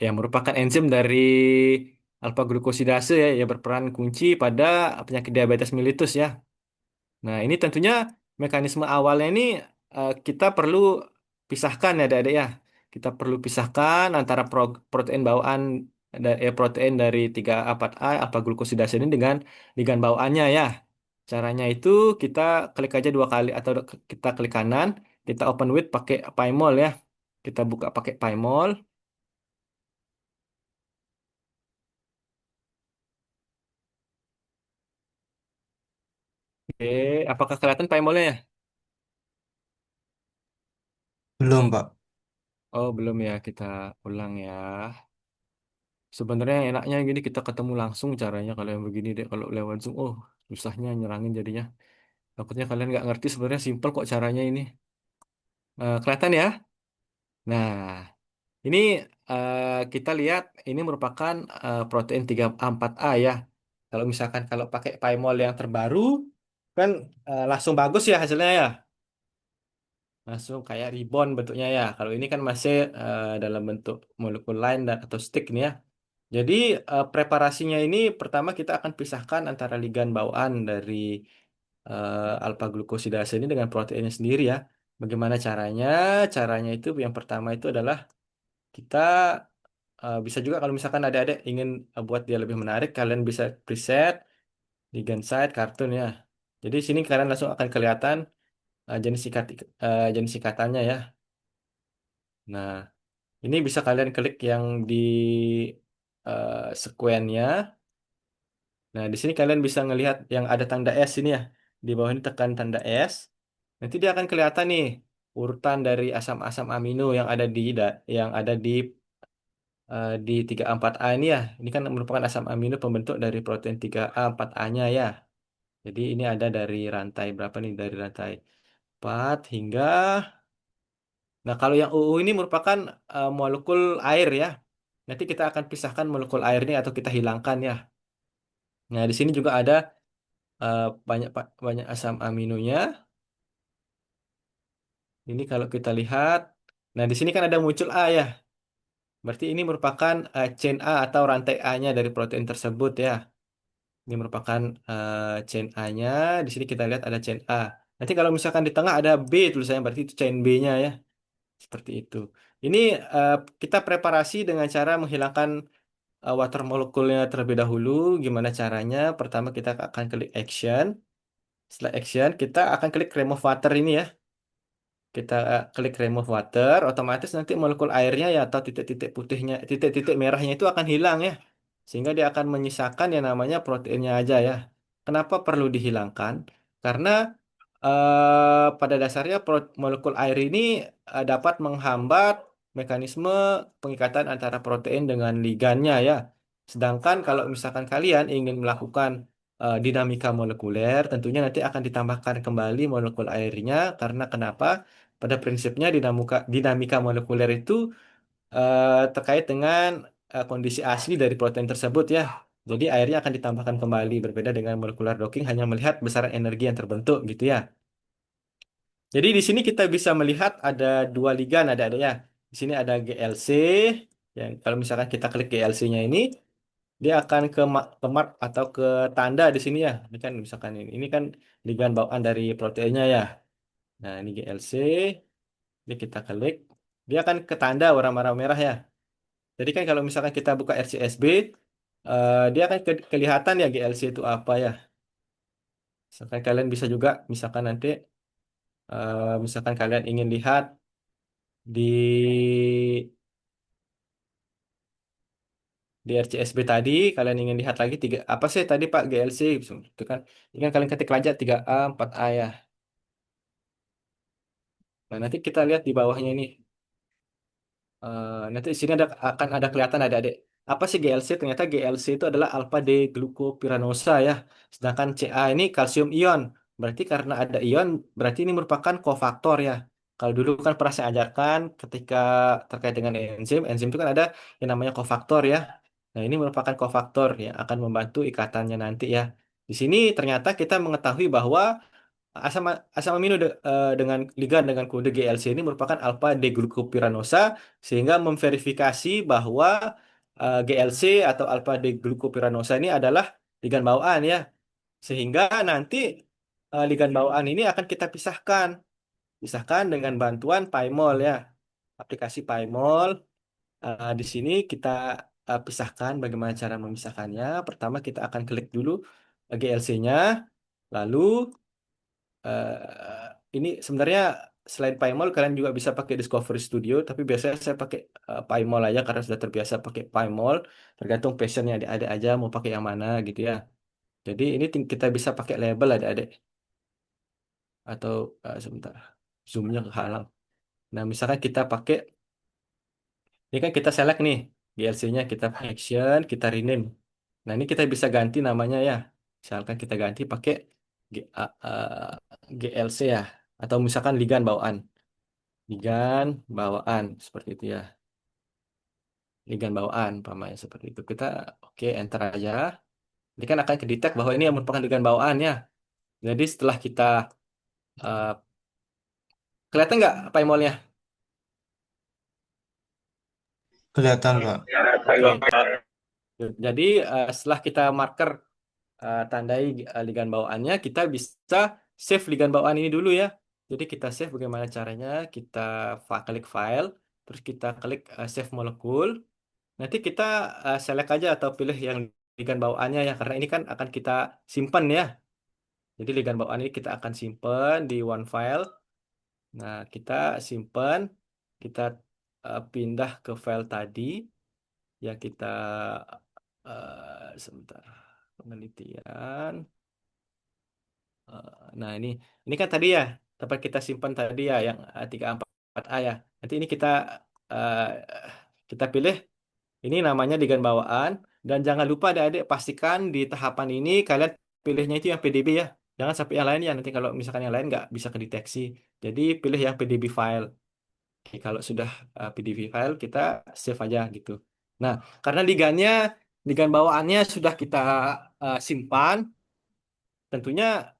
yang merupakan enzim dari alfa glukosidase ya, yang berperan kunci pada penyakit diabetes mellitus ya. Nah, ini tentunya mekanisme awalnya ini kita perlu pisahkan ya, adik-adik ya. Kita perlu pisahkan antara protein bawaan protein dari 3A4A alfa glukosidase ini dengan ligand bawaannya ya. Caranya itu kita klik aja dua kali atau kita klik kanan, kita open with pakai Pymol ya. Kita buka pakai Pymol. Oke, apakah kelihatan Pymolnya ya? Belum, Pak. Oh, belum ya. Kita ulang ya. Sebenarnya enaknya gini kita ketemu langsung caranya kalau yang begini deh. Kalau lewat Zoom, oh susahnya nyerangin jadinya. Takutnya kalian nggak ngerti sebenarnya simpel kok caranya ini. Kelihatan ya? Nah, ini kita lihat ini merupakan protein 3A4A ya. Kalau misalkan kalau pakai Pymol yang terbaru kan langsung bagus ya hasilnya ya. Langsung kayak ribbon bentuknya ya. Kalau ini kan masih dalam bentuk molekul lain dan atau stick nih ya. Jadi preparasinya ini pertama kita akan pisahkan antara ligan bawaan dari alfa glukosidase ini dengan proteinnya sendiri ya. Bagaimana caranya? Caranya itu yang pertama itu adalah kita bisa juga kalau misalkan ada ingin buat dia lebih menarik, kalian bisa preset ligand site kartun ya. Jadi sini kalian langsung akan kelihatan jenis ikatannya ya. Nah, ini bisa kalian klik yang di sequence-nya. Nah, di sini kalian bisa ngelihat yang ada tanda S ini ya. Di bawah ini tekan tanda S. Nanti dia akan kelihatan nih urutan dari asam-asam amino yang ada di 3A4A ini ya. Ini kan merupakan asam amino pembentuk dari protein 3A4A-nya ya. Jadi ini ada dari rantai berapa nih? Dari rantai 4 hingga. Nah, kalau yang UU ini merupakan molekul air ya. Nanti kita akan pisahkan molekul air ini atau kita hilangkan ya. Nah, di sini juga ada banyak asam aminonya. Ini kalau kita lihat, nah di sini kan ada muncul A ya. Berarti ini merupakan chain A atau rantai A-nya dari protein tersebut ya. Ini merupakan chain A-nya. Di sini kita lihat ada chain A. Nanti kalau misalkan di tengah ada B tulisannya, berarti itu chain B-nya ya. Seperti itu. Ini eh, kita preparasi dengan cara menghilangkan water molekulnya terlebih dahulu. Gimana caranya? Pertama kita akan klik action. Setelah action, kita akan klik remove water ini ya. Kita klik remove water, otomatis nanti molekul airnya ya atau titik-titik putihnya, titik-titik merahnya itu akan hilang ya. Sehingga dia akan menyisakan yang namanya proteinnya aja ya. Kenapa perlu dihilangkan? Karena pada dasarnya molekul air ini dapat menghambat mekanisme pengikatan antara protein dengan ligannya ya. Sedangkan kalau misalkan kalian ingin melakukan dinamika molekuler, tentunya nanti akan ditambahkan kembali molekul airnya karena kenapa? Pada prinsipnya dinamika molekuler itu terkait dengan kondisi asli dari protein tersebut ya. Jadi airnya akan ditambahkan kembali berbeda dengan molekular docking hanya melihat besaran energi yang terbentuk gitu ya. Jadi di sini kita bisa melihat ada dua ligan ada ya. Di sini ada GLC yang kalau misalkan kita klik GLC-nya ini dia akan ke mark atau ke tanda di sini ya. Ini kan misalkan ini kan ligan bawaan dari proteinnya ya. Nah, ini GLC, ini kita klik, dia akan ke tanda warna merah ya. Jadi kan kalau misalkan kita buka RCSB, dia akan kelihatan ya GLC itu apa ya. Misalkan kalian bisa juga, misalkan nanti, misalkan kalian ingin lihat di RCSB tadi, kalian ingin lihat lagi tiga apa sih tadi Pak GLC, itu kan, ini kan kalian ketik aja 3A, 4A ya. Nah nanti kita lihat di bawahnya ini. Nanti di sini akan ada kelihatan ada adik. Apa sih GLC? Ternyata GLC itu adalah alpha D glukopiranosa ya. Sedangkan Ca ini kalsium ion. Berarti karena ada ion, berarti ini merupakan kofaktor ya. Kalau dulu kan pernah saya ajarkan ketika terkait dengan enzim, enzim itu kan ada yang namanya kofaktor ya. Nah ini merupakan kofaktor yang akan membantu ikatannya nanti ya. Di sini ternyata kita mengetahui bahwa asam asam amino dengan ligan dengan kode GLC ini merupakan alpha D-glukopiranosa sehingga memverifikasi bahwa GLC atau alpha D-glukopiranosa ini adalah ligan bawaan ya. Sehingga nanti ligan bawaan ini akan kita pisahkan dengan bantuan Pymol ya. Aplikasi Pymol di sini kita pisahkan bagaimana cara memisahkannya. Pertama kita akan klik dulu GLC-nya, lalu ini sebenarnya selain PyMol kalian juga bisa pakai Discovery Studio, tapi biasanya saya pakai PyMol aja karena sudah terbiasa pakai PyMol. Tergantung passionnya adik-adik aja mau pakai yang mana gitu ya. Jadi ini kita bisa pakai label adik-adik atau sebentar zoomnya kehalang. Nah misalkan kita pakai ini kan kita select nih GLC-nya kita action kita rename. Nah ini kita bisa ganti namanya ya. Misalkan kita ganti pakai GLC ya atau misalkan ligan bawaan. Ligan bawaan seperti itu ya. Ligan bawaan pamannya seperti itu. Kita oke enter aja. Ini kan akan kedetek bahwa ini yang merupakan ligan bawaan ya. Jadi setelah kita eh, kelihatan nggak paymolnya? Kelihatan, Pak. Oke. Jadi setelah kita marker tandai ligan bawaannya, kita bisa save ligan bawaan ini dulu ya. Jadi kita save bagaimana caranya? Kita klik file, terus kita klik save molekul. Nanti kita select aja atau pilih yang ligan bawaannya ya, karena ini kan akan kita simpan ya. Jadi ligan bawaan ini kita akan simpan di one file. Nah, kita simpan, kita pindah ke file tadi yang kita sebentar penelitian. Nah, ini kan tadi ya, tempat kita simpan tadi ya yang 3A4A ya. Nanti ini eh, kita pilih ini namanya ligan bawaan dan jangan lupa adik-adik pastikan di tahapan ini kalian pilihnya itu yang PDB ya. Jangan sampai yang lain ya. Nanti kalau misalkan yang lain nggak bisa kedeteksi. Jadi pilih yang PDB file. Oke, kalau sudah PDB file kita save aja gitu. Nah, karena ligannya ligan bawaannya sudah kita simpan, tentunya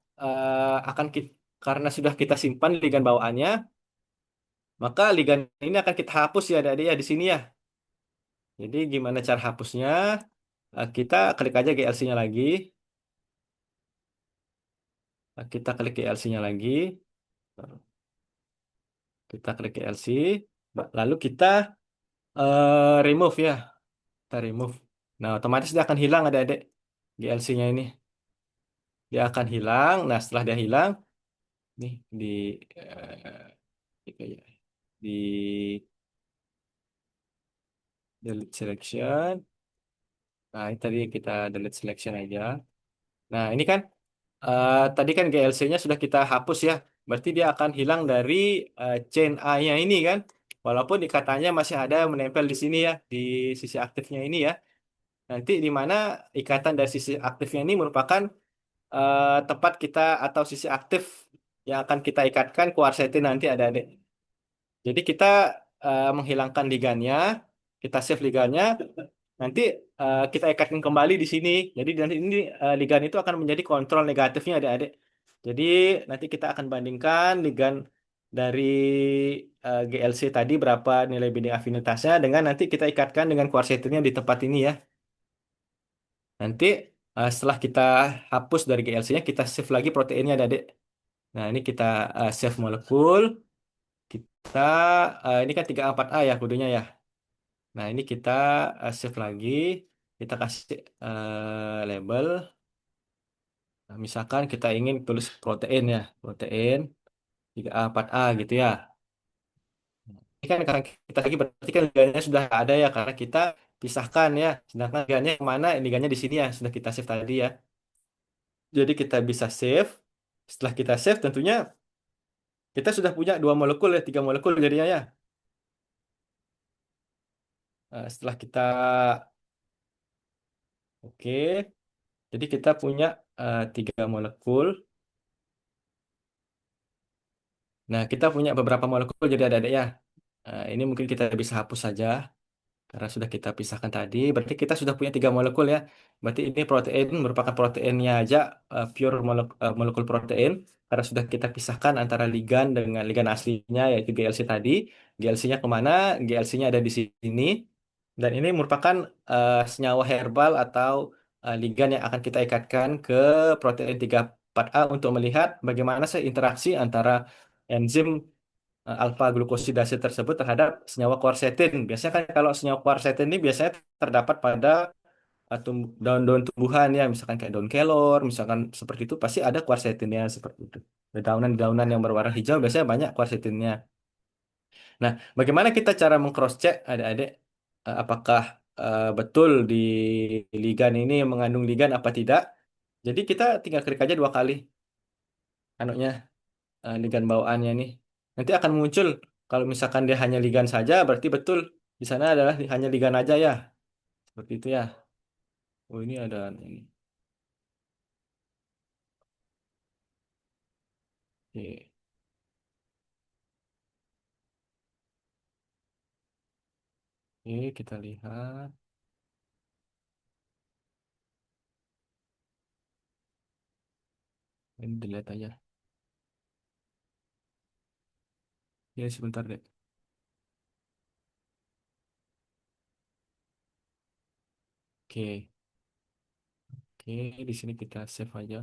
akan kita, karena sudah kita simpan ligan bawaannya, maka ligan ini akan kita hapus ya adik-adik ya di sini ya. Jadi gimana cara hapusnya? Kita klik aja GLC-nya lagi. Kita klik GLC-nya lagi. Kita klik GLC. Lalu kita remove ya. Kita remove. Nah, otomatis dia akan hilang adik-adik. GLC-nya ini. Dia akan hilang. Nah, setelah dia hilang, nih di delete selection. Nah, ini tadi kita delete selection aja. Nah, ini kan tadi kan GLC-nya sudah kita hapus ya. Berarti dia akan hilang dari chain A-nya ini kan. Walaupun ikatannya masih ada yang menempel di sini ya, di sisi aktifnya ini ya. Nanti di mana ikatan dari sisi aktifnya ini merupakan tempat kita atau sisi aktif yang akan kita ikatkan kuarsetin nanti ada adik. Jadi kita menghilangkan ligannya, kita save ligannya, nanti kita ikatkan kembali di sini. Jadi nanti ini ligan itu akan menjadi kontrol negatifnya adik-adik. Jadi nanti kita akan bandingkan ligan dari GLC tadi berapa nilai binding afinitasnya dengan nanti kita ikatkan dengan kuarsetinnya di tempat ini ya. Nanti setelah kita hapus dari GLC-nya, kita save lagi proteinnya adik-adik. Nah ini kita save molekul. Kita ini kan 34A ya kodenya ya. Nah, ini kita save lagi. Kita kasih label. Nah, misalkan kita ingin tulis protein ya, protein 3A4A gitu ya. Ini kan karena kita lagi berarti kan liganya sudah ada ya karena kita pisahkan ya. Sedangkan liganya yang mana? Liganya di sini ya, sudah kita save tadi ya. Jadi kita bisa save. Setelah kita save tentunya kita sudah punya dua molekul ya, tiga molekul jadinya ya. Setelah kita oke, jadi kita punya tiga molekul. Nah, kita punya beberapa molekul jadi ada ya. Ini mungkin kita bisa hapus saja karena sudah kita pisahkan tadi. Berarti kita sudah punya tiga molekul ya. Berarti ini protein merupakan proteinnya aja pure molekul protein karena sudah kita pisahkan antara ligan dengan ligan aslinya yaitu GLC tadi. GLC-nya kemana? GLC-nya ada di sini. Dan ini merupakan senyawa herbal atau ligan yang akan kita ikatkan ke protein 34A untuk melihat bagaimana sih interaksi antara enzim alfa glukosidase tersebut terhadap senyawa quercetin. Biasanya kan kalau senyawa quercetin ini biasanya terdapat pada daun-daun tumbuhan ya, misalkan kayak daun kelor, misalkan seperti itu pasti ada quercetinnya seperti itu. Dedaunan-dedaunan yang berwarna hijau biasanya banyak quercetinnya. Nah, bagaimana kita cara mengcross check adik-adik apakah betul di ligan ini mengandung ligan apa tidak? Jadi kita tinggal klik aja dua kali anunya ligan bawaannya nih. Nanti akan muncul kalau misalkan dia hanya ligan saja berarti betul di sana adalah hanya ligan aja ya. Seperti itu ya. Oh ini ada ini. Oke, oke, kita lihat. Ini dilihat aja. Ya sebentar deh. Oke, oke, di sini kita save aja.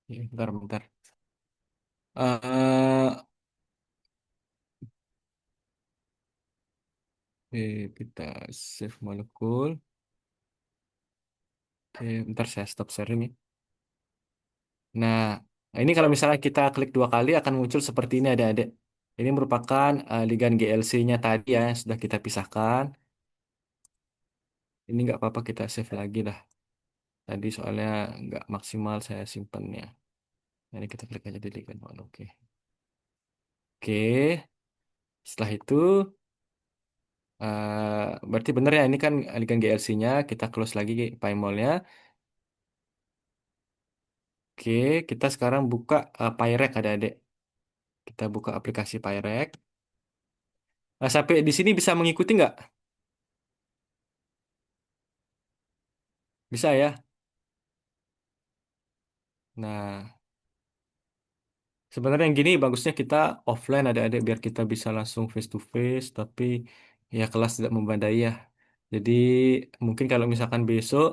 Oke, bentar, bentar. eh Oke, kita save molekul. Oke, bentar saya stop sharing ya. Nah, ini kalau misalnya kita klik dua kali akan muncul seperti ini adik-adik. Ini merupakan ligan GLC-nya tadi ya yang sudah kita pisahkan. Ini nggak apa-apa kita save lagi lah. Tadi soalnya nggak maksimal saya simpannya. Ini kita klik aja di ligan. Oh, oke. Oke. Setelah itu berarti benar ya ini kan ligan GLC-nya. Kita close lagi PyMol-nya. Oke, kita sekarang buka PyRec adik-adik. Kita buka aplikasi PyRec. Sampai di sini bisa mengikuti nggak? Bisa ya. Nah, sebenarnya yang gini bagusnya kita offline adik-adik biar kita bisa langsung face to face, tapi ya kelas tidak membandai ya. Jadi mungkin kalau misalkan besok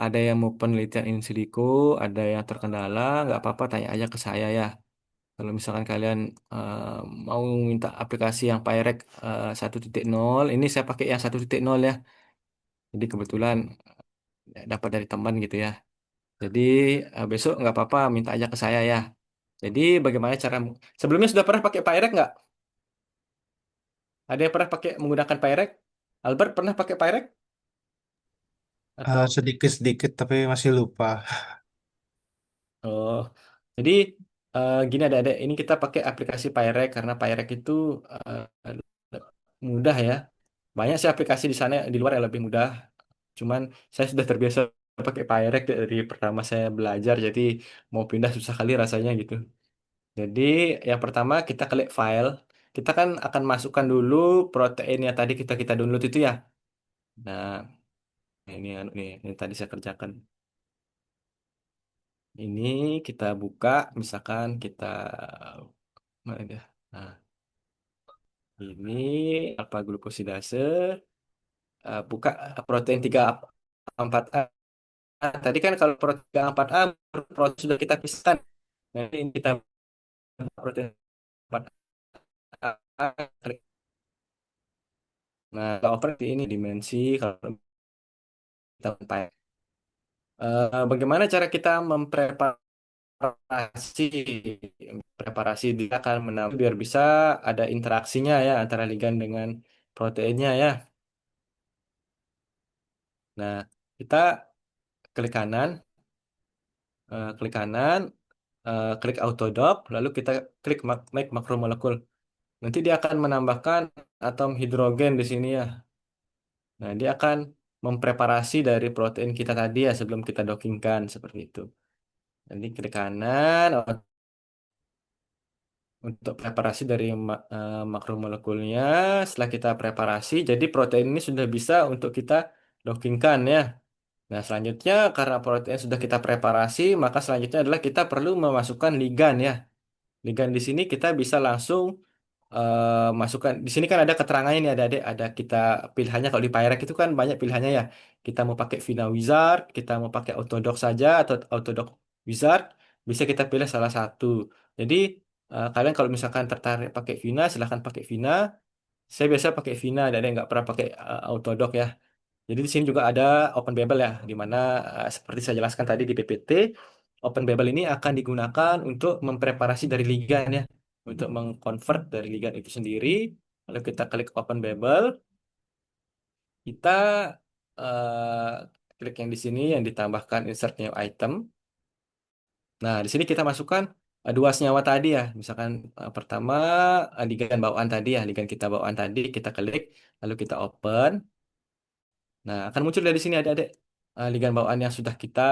ada yang mau penelitian in silico, ada yang terkendala, nggak apa-apa tanya aja ke saya ya. Kalau misalkan kalian eh, mau minta aplikasi yang Pyrek 1.0, ini saya pakai yang 1.0 ya. Jadi kebetulan dapat dari teman gitu ya. Jadi besok nggak apa-apa minta aja ke saya ya. Jadi bagaimana cara sebelumnya sudah pernah pakai Pyrek nggak? Ada yang pernah pakai menggunakan Pyrek? Albert pernah pakai Pyrek? Atau Sedikit-sedikit tapi masih lupa. oh, jadi gini ada ini kita pakai aplikasi Pyrek karena Pyrek itu mudah ya. Banyak sih aplikasi di sana di luar yang lebih mudah. Cuman saya sudah terbiasa pakai Pyrek dari pertama saya belajar, jadi mau pindah susah kali rasanya gitu. Jadi yang pertama kita klik file. Kita kan akan masukkan dulu protein yang tadi kita kita download itu ya. Nah, ini tadi saya kerjakan. Ini kita buka, misalkan kita mana dia? Nah, ini alfa glukosidase, buka protein 34A. Tadi kan kalau protein 34A protein sudah kita pisahkan. Nah, ini kita buka protein 34A. Nah, kalau open di ini dimensi kalau kita pakai. Bagaimana cara kita mempreparasi preparasi dia akan menambah biar bisa ada interaksinya ya antara ligan dengan proteinnya ya. Nah, kita klik kanan, klik kanan, klik autodock, lalu kita klik make makromolekul. Nanti dia akan menambahkan atom hidrogen di sini ya. Nah, dia akan mempreparasi dari protein kita tadi ya sebelum kita dockingkan seperti itu. Nanti klik kanan untuk preparasi dari makromolekulnya. Setelah kita preparasi, jadi protein ini sudah bisa untuk kita dockingkan ya. Nah, selanjutnya karena protein sudah kita preparasi, maka selanjutnya adalah kita perlu memasukkan ligan ya. Ligan di sini kita bisa langsung masukkan. Di sini kan ada keterangannya nih, ada adik, ada kita pilihannya kalau di Pyrek itu kan banyak pilihannya ya. Kita mau pakai Vina Wizard, kita mau pakai Autodoc saja atau Autodoc Wizard, bisa kita pilih salah satu. Jadi kalian kalau misalkan tertarik pakai Vina, silahkan pakai Vina. Saya biasa pakai Vina, dan ada yang nggak pernah pakai Autodoc ya. Jadi di sini juga ada Open Babel ya, di mana seperti saya jelaskan tadi di PPT, Open Babel ini akan digunakan untuk mempreparasi dari ligan ya, untuk mengkonvert dari ligan itu sendiri. Lalu kita klik Open Babel, kita klik yang di sini yang ditambahkan insert new item. Nah, di sini kita masukkan dua senyawa tadi ya, misalkan pertama ligan bawaan tadi ya, ligan kita bawaan tadi kita klik, lalu kita open. Nah, akan muncul dari sini adik-adik ligan bawaan yang sudah kita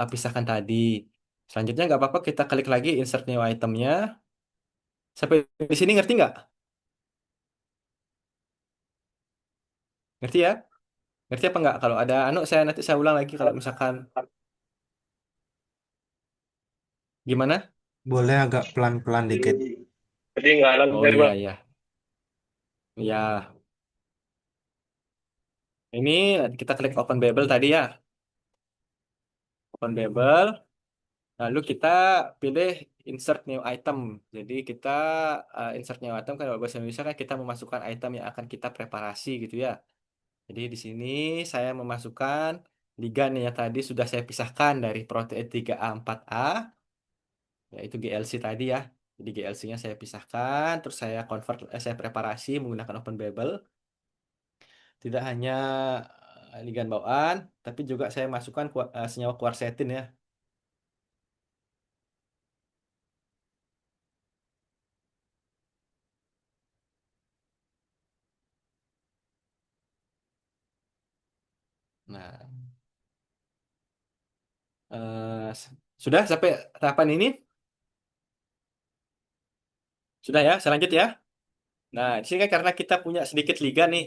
pisahkan tadi. Selanjutnya nggak apa-apa kita klik lagi insert new itemnya. Sampai di sini ngerti nggak? Ngerti ya? Ngerti apa nggak? Kalau ada anu saya nanti saya ulang lagi kalau misalkan gimana? Boleh agak pelan-pelan dikit. Oh iya iya. Ya, ini kita klik open Babel tadi ya. Open Babel. Lalu kita pilih insert new item. Jadi kita insert new item kan kalau bahasa Indonesia kan kita memasukkan item yang akan kita preparasi gitu ya. Jadi di sini saya memasukkan ligan yang tadi sudah saya pisahkan dari protein 3A4A, yaitu GLC tadi ya. Jadi GLC-nya saya pisahkan, terus saya convert, saya preparasi menggunakan Open Babel. Tidak hanya ligan bawaan, tapi juga saya masukkan senyawa quercetin ya. Nah, sudah sampai tahapan ini? Sudah ya, saya lanjut ya. Nah, di sini kan karena kita punya sedikit ligan nih.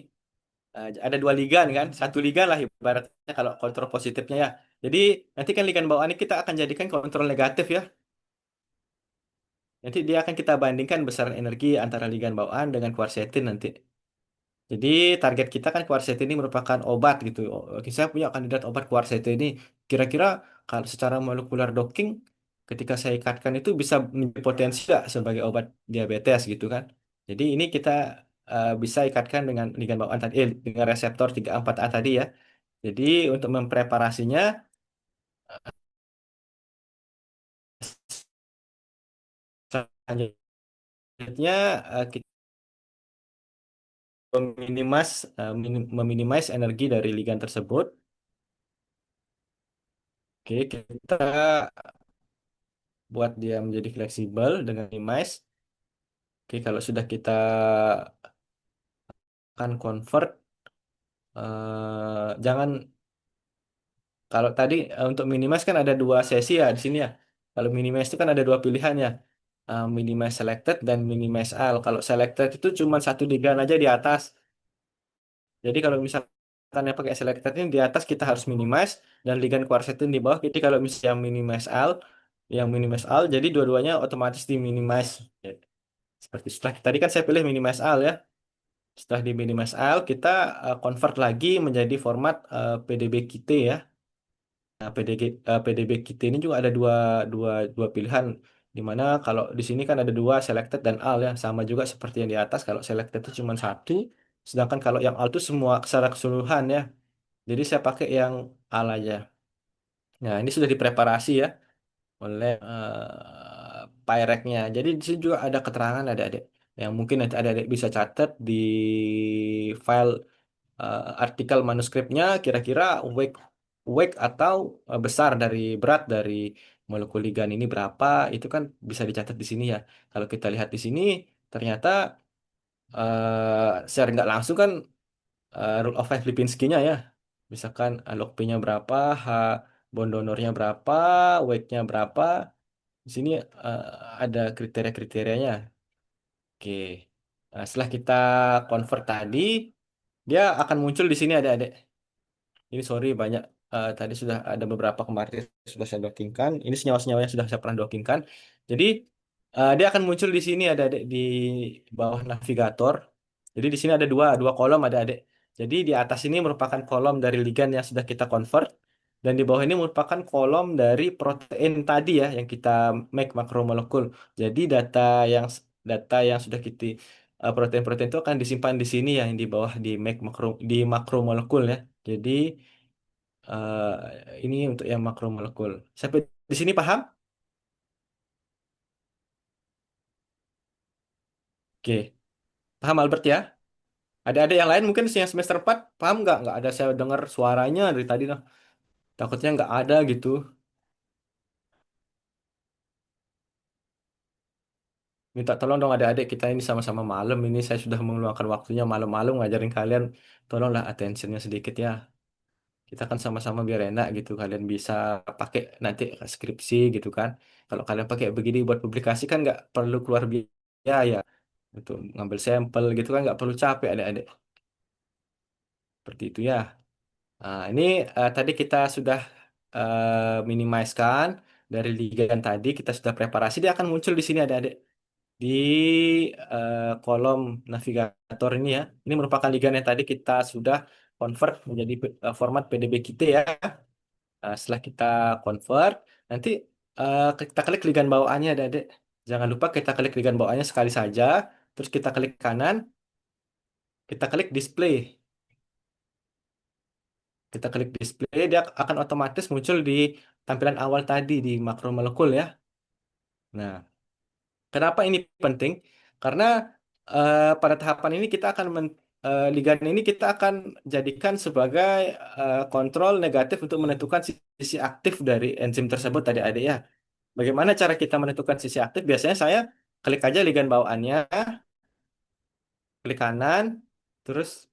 Ada dua ligan kan, satu ligan lah ibaratnya kalau kontrol positifnya ya. Jadi nanti kan ligan bawaan ini kita akan jadikan kontrol negatif ya. Nanti dia akan kita bandingkan besaran energi antara ligan bawaan dengan quercetin nanti. Jadi target kita kan quercetin ini merupakan obat gitu. Oke, saya punya kandidat obat quercetin ini. Kira-kira kalau secara molekular docking, ketika saya ikatkan itu bisa menjadi potensi nggak sebagai obat diabetes gitu kan? Jadi ini kita bisa ikatkan dengan ligan bawaan tadi, dengan reseptor 3A4A tadi ya. Jadi untuk mempreparasinya, selanjutnya kita meminimize energi dari ligan tersebut. Oke, kita buat dia menjadi fleksibel dengan minimize. Oke, kalau sudah kita akan convert, jangan kalau tadi untuk minimize kan ada dua sesi ya di sini ya. Kalau minimize itu kan ada dua pilihan ya, minimize selected dan minimize all. Kalau selected itu cuma satu ligan aja di atas. Jadi kalau misalkan yang pakai selected ini di atas kita harus minimize dan ligan quercetin di bawah. Jadi kalau misalnya yang minimize all, jadi dua-duanya otomatis di minimize. Ya, seperti setelah tadi kan saya pilih minimize all ya. Setelah di minimize all, kita convert lagi menjadi format PDB-QT ya. Nah, PDB-QT ini juga ada dua pilihan. Di mana kalau di sini kan ada dua selected dan all ya. Sama juga seperti yang di atas. Kalau selected itu cuma satu. Sedangkan kalau yang all itu semua secara keseluruhan ya. Jadi saya pakai yang all aja. Nah, ini sudah dipreparasi ya oleh Pyreknya. Jadi di sini juga ada keterangan adik-adik yang mungkin nanti adik-adik bisa catat di file artikel manuskripnya kira-kira weight atau besar dari berat dari molekul ligan ini berapa itu kan bisa dicatat di sini ya. Kalau kita lihat di sini ternyata secara nggak langsung kan rule of five Lipinski-nya ya. Misalkan log P-nya berapa, bond donornya berapa, weight-nya berapa. Di sini eh, ada kriteria-kriterianya. Oke. Nah, setelah kita convert tadi, dia akan muncul di sini ada. Ini sorry banyak tadi sudah ada beberapa kemarin sudah saya dockingkan. Ini senyawa-senyawa yang sudah saya pernah dockingkan. Jadi dia akan muncul di sini ada adik di bawah navigator. Jadi di sini ada dua kolom ada adik. Jadi di atas ini merupakan kolom dari ligand yang sudah kita convert dan di bawah ini merupakan kolom dari protein tadi ya yang kita make makromolekul. Jadi data yang sudah kita protein-protein itu akan disimpan di sini ya yang di bawah di makromolekul ya. Jadi ini untuk yang makromolekul. Sampai di sini paham? Oke, paham Albert ya? Ada yang lain mungkin yang semester 4 paham nggak? Nggak ada saya dengar suaranya dari tadi nah. Takutnya nggak ada gitu. Minta tolong dong adik-adik kita ini sama-sama malam ini saya sudah mengeluarkan waktunya malam-malam ngajarin kalian. Tolonglah attentionnya sedikit ya. Kita kan sama-sama biar enak gitu. Kalian bisa pakai nanti skripsi gitu kan. Kalau kalian pakai begini buat publikasi kan nggak perlu keluar biaya untuk ngambil sampel gitu kan nggak perlu capek adik-adik. Seperti itu ya. Nah, ini tadi kita sudah minimizekan dari ligand tadi kita sudah preparasi dia akan muncul di sini adik-adik di kolom navigator ini ya. Ini merupakan ligand yang tadi kita sudah convert menjadi format PDB kita ya. Setelah kita convert, nanti kita klik ligand bawaannya adik-adik. Jangan lupa kita klik ligand bawaannya sekali saja, terus kita klik kanan, kita klik display. Kita klik display, dia akan otomatis muncul di tampilan awal tadi di makromolekul ya. Nah, kenapa ini penting? Karena pada tahapan ini kita akan ligand ini kita akan jadikan sebagai kontrol negatif untuk menentukan sisi aktif dari enzim tersebut tadi adik ya. Bagaimana cara kita menentukan sisi aktif? Biasanya saya klik aja ligand bawaannya, klik kanan, terus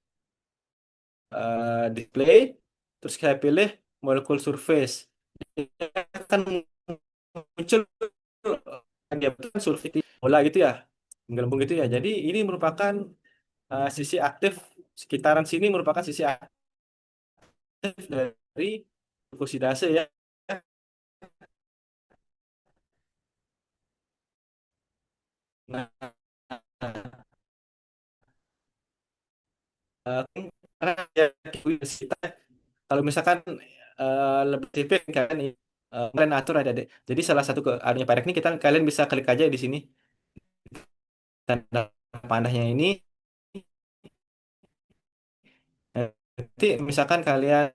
display, terus saya pilih molekul surface. Dia akan muncul dia kan survei bola gitu ya, menggelembung gitu ya. Jadi ini merupakan sisi aktif sekitaran sini merupakan sisi aktif dari glukosidase ya. Nah, karena ya, kita kalau misalkan lebih spesifik kan kalian atur ada deh. Jadi salah satu adanya Pirek ini kita kalian bisa klik aja di sini tanda panahnya ini. Nanti misalkan kalian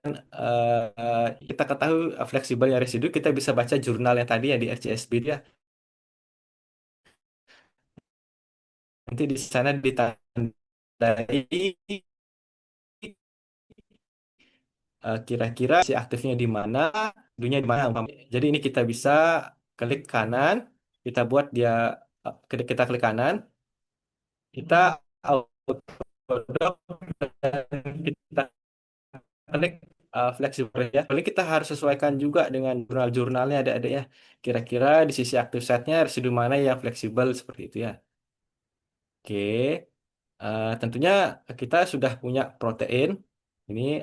kita ketahui fleksibelnya residu, kita bisa baca jurnal yang tadi ya di RCSB dia. Nanti di sana ditandai kira-kira si aktifnya di mana, dunia di mana. Jadi ini kita bisa klik kanan, kita buat dia kita klik kanan, kita autodoc dan kita klik fleksibel ya. Paling kita harus sesuaikan juga dengan jurnal-jurnalnya ada ya. Kira-kira di sisi aktif setnya residu mana yang fleksibel seperti itu ya. Oke. Tentunya kita sudah punya protein ini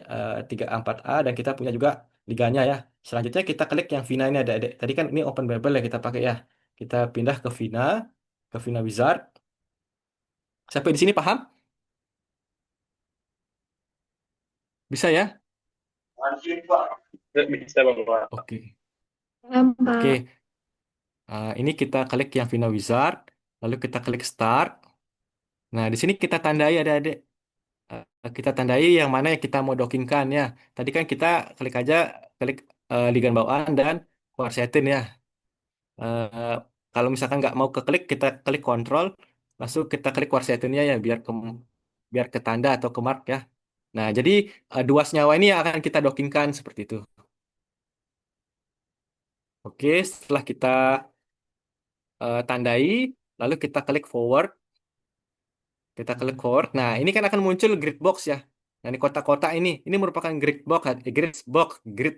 34A dan kita punya juga liganya ya. Selanjutnya kita klik yang Vina ini ada adik. Tadi kan ini open babel yang kita pakai ya. Kita pindah ke Vina Wizard. Sampai di sini paham? Bisa ya? Bisa Bapak. Oke. Ya, Pak. Oke. Ini kita klik yang Vina Wizard, lalu kita klik Start. Nah, di sini kita tandai ada adik. Kita tandai yang mana yang kita mau dockingkan ya. Tadi kan kita klik aja klik ligan bawaan dan quercetin ya. Eh, Kalau misalkan nggak mau ke klik, kita klik kontrol, langsung kita klik quercetinnya ya biar ke tanda atau ke mark ya. Nah, jadi dua senyawa ini yang akan kita dockingkan seperti itu. Oke, setelah kita tandai, lalu kita klik forward. Kita klik forward. Nah, ini kan akan muncul grid box ya. Nah, ini kotak-kotak ini merupakan grid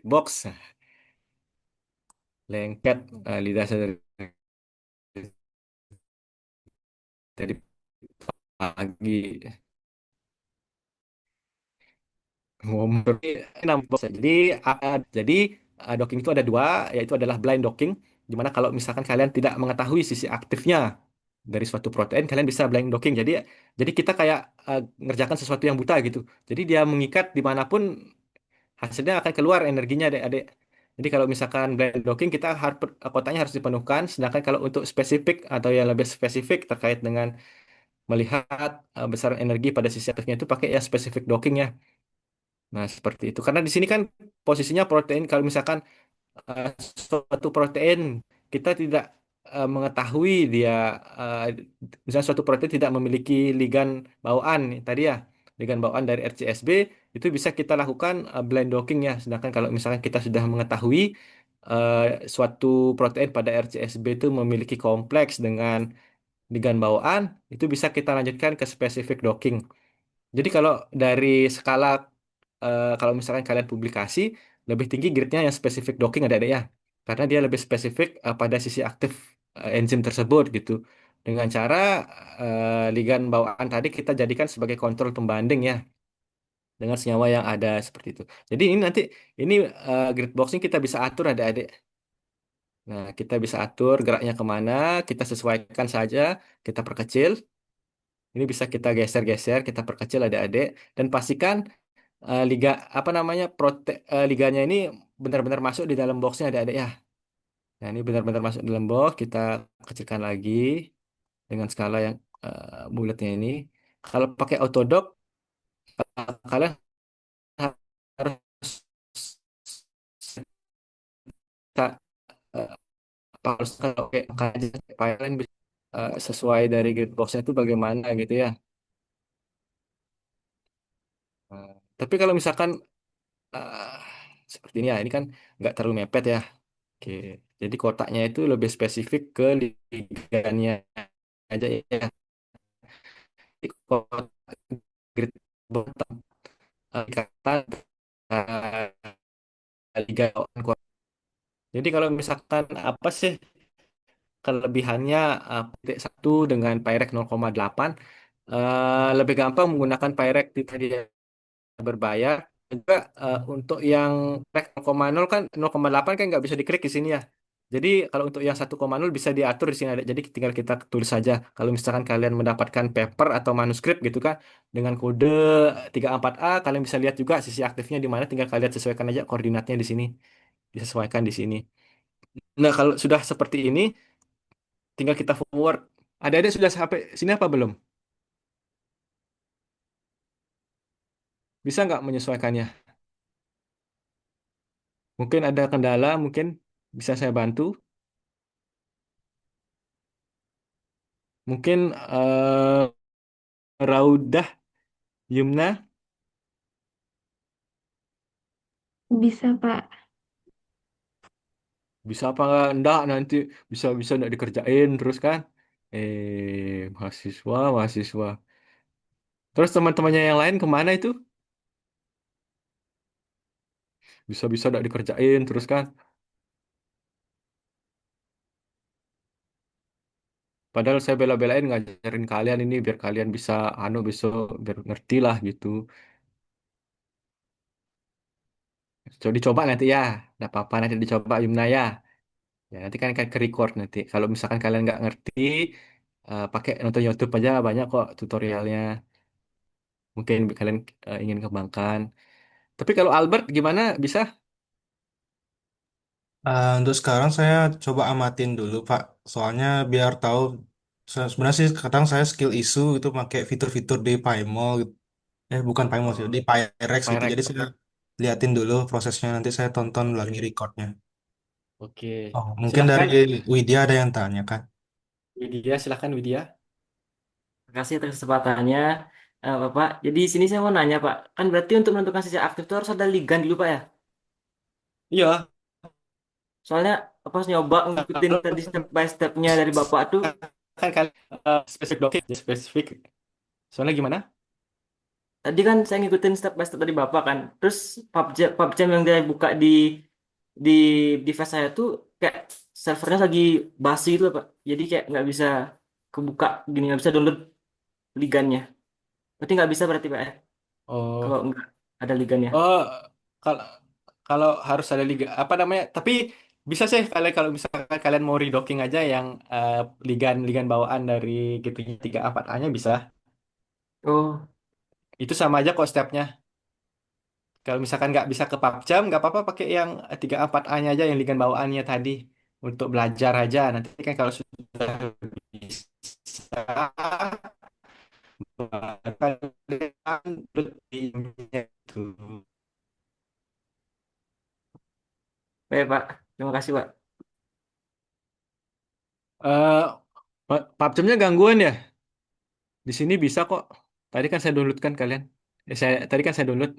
box. Nah, lengket lidah saya dari pagi ngomong. Ini nama box ya. Jadi docking itu ada dua, yaitu adalah blind docking, di mana kalau misalkan kalian tidak mengetahui sisi aktifnya dari suatu protein, kalian bisa blind docking. Jadi kita kayak ngerjakan sesuatu yang buta gitu. Jadi dia mengikat dimanapun hasilnya akan keluar energinya adik-adik. Jadi kalau misalkan blind docking kita harus kotaknya harus dipenuhkan, sedangkan kalau untuk spesifik atau yang lebih spesifik terkait dengan melihat besaran energi pada sisi aktifnya itu pakai yang spesifik docking ya. Nah, seperti itu. Karena di sini kan posisinya protein kalau misalkan eh, suatu protein kita tidak mengetahui dia eh, misalnya suatu protein tidak memiliki ligan bawaan tadi ya ligan bawaan dari RCSB itu bisa kita lakukan blind docking ya sedangkan kalau misalkan kita sudah mengetahui eh, suatu protein pada RCSB itu memiliki kompleks dengan ligan bawaan itu bisa kita lanjutkan ke spesifik docking. Jadi kalau dari skala kalau misalkan kalian publikasi lebih tinggi grade-nya yang spesifik docking ada ya. Karena dia lebih spesifik pada sisi aktif enzim tersebut gitu. Dengan cara ligan bawaan tadi kita jadikan sebagai kontrol pembanding ya dengan senyawa yang ada seperti itu. Jadi ini nanti ini grid boxing kita bisa atur adik-adik. Nah, kita bisa atur geraknya kemana, kita sesuaikan saja, kita perkecil. Ini bisa kita geser-geser, kita perkecil adik-adik. Dan pastikan liga apa namanya liganya ini benar-benar masuk di dalam boxnya ada ya. Nah ini benar-benar masuk di dalam box kita kecilkan lagi dengan skala yang bulatnya ini. Kalau pakai autodock kalian harus tak harus pakai angka aja supaya kalian bisa sesuai dari grid boxnya itu bagaimana gitu ya. Nah, tapi kalau misalkan eh, seperti ini ya ini kan nggak terlalu mepet ya. Oke, jadi kotaknya itu lebih spesifik ke liganya aja ya. Di kotak grid bottom kata liga on. Jadi kalau misalkan apa sih kelebihannya titik 1 dengan Pyrek 0,8 lebih gampang menggunakan Pirec di tadi berbayar. Juga untuk yang track 0,0 kan 0,8 kan nggak bisa diklik di sini ya. Jadi kalau untuk yang 1,0 bisa diatur di sini ada. Jadi tinggal kita tulis saja. Kalau misalkan kalian mendapatkan paper atau manuskrip gitu kan dengan kode 34A, kalian bisa lihat juga sisi aktifnya di mana, tinggal kalian sesuaikan aja koordinatnya di sini. Disesuaikan di sini. Nah, kalau sudah seperti ini tinggal kita forward. Ada sudah sampai sini apa belum? Bisa nggak menyesuaikannya? Mungkin ada kendala, mungkin bisa saya bantu. Mungkin Raudah, Yumna, Bisa, Pak. bisa apa enggak nanti bisa enggak dikerjain terus kan? Mahasiswa, mahasiswa. Terus teman-temannya yang lain kemana itu? Bisa enggak dikerjain terus kan? Padahal saya bela-belain ngajarin kalian ini biar kalian bisa besok biar ngerti lah gitu. Coba dicoba nanti ya. Enggak apa-apa nanti dicoba Yumna ya. Ya nanti kan ke record nanti. Kalau misalkan kalian nggak ngerti, pakai nonton YouTube aja banyak kok tutorialnya. Mungkin kalian ingin kembangkan. Tapi kalau Albert gimana? Bisa? Untuk sekarang saya coba amatin dulu, Pak. Soalnya biar tahu, sebenarnya sih kadang saya skill issue itu pakai fitur-fitur di PyMol, gitu. Bukan PyMol sih, Oh, di Pyrex gitu. Direct. Jadi saya liatin dulu prosesnya, nanti saya tonton lagi recordnya. Oke. Oh, mungkin dari Silahkan Widya ada yang tanya, kan? Widya, silahkan Widya. Terima kasih atas kesempatannya, Bapak. Jadi di sini saya mau nanya, Pak. Kan berarti untuk menentukan sisi aktif itu harus ada ligan dulu, Pak ya? Iya, Soalnya pas nyoba ngikutin kalau tadi step by stepnya dari Bapak tuh, kan kalian spesifik doang, spesifik. Soalnya gimana? tadi kan saya ngikutin step by step dari Bapak kan. Terus PubJam yang dia buka di device saya tuh kayak servernya lagi basi gitu loh, Pak. Jadi kayak nggak bisa kebuka gini, nggak bisa download ligannya. Berarti nggak bisa berarti, Pak ya? Kalau Oh, nggak ada ligannya. oh, kalau kalau harus ada liga apa namanya? Tapi bisa sih kalian kalau misalkan kalian mau redocking aja yang ligan bawaan dari gitu 34A-nya bisa. Oh, Itu sama aja kok stepnya. Kalau misalkan nggak bisa ke PubJam, nggak apa-apa pakai yang 34A-nya aja yang ligan bawaannya tadi untuk belajar aja. Nanti kan kalau sudah bisa, baru kalian rutinnya itu. baik, Pak. Terima kasih, Pak. Eh, PubJamnya gangguan ya? Di sini bisa kok. Tadi kan saya download kan kalian. Tadi kan saya download.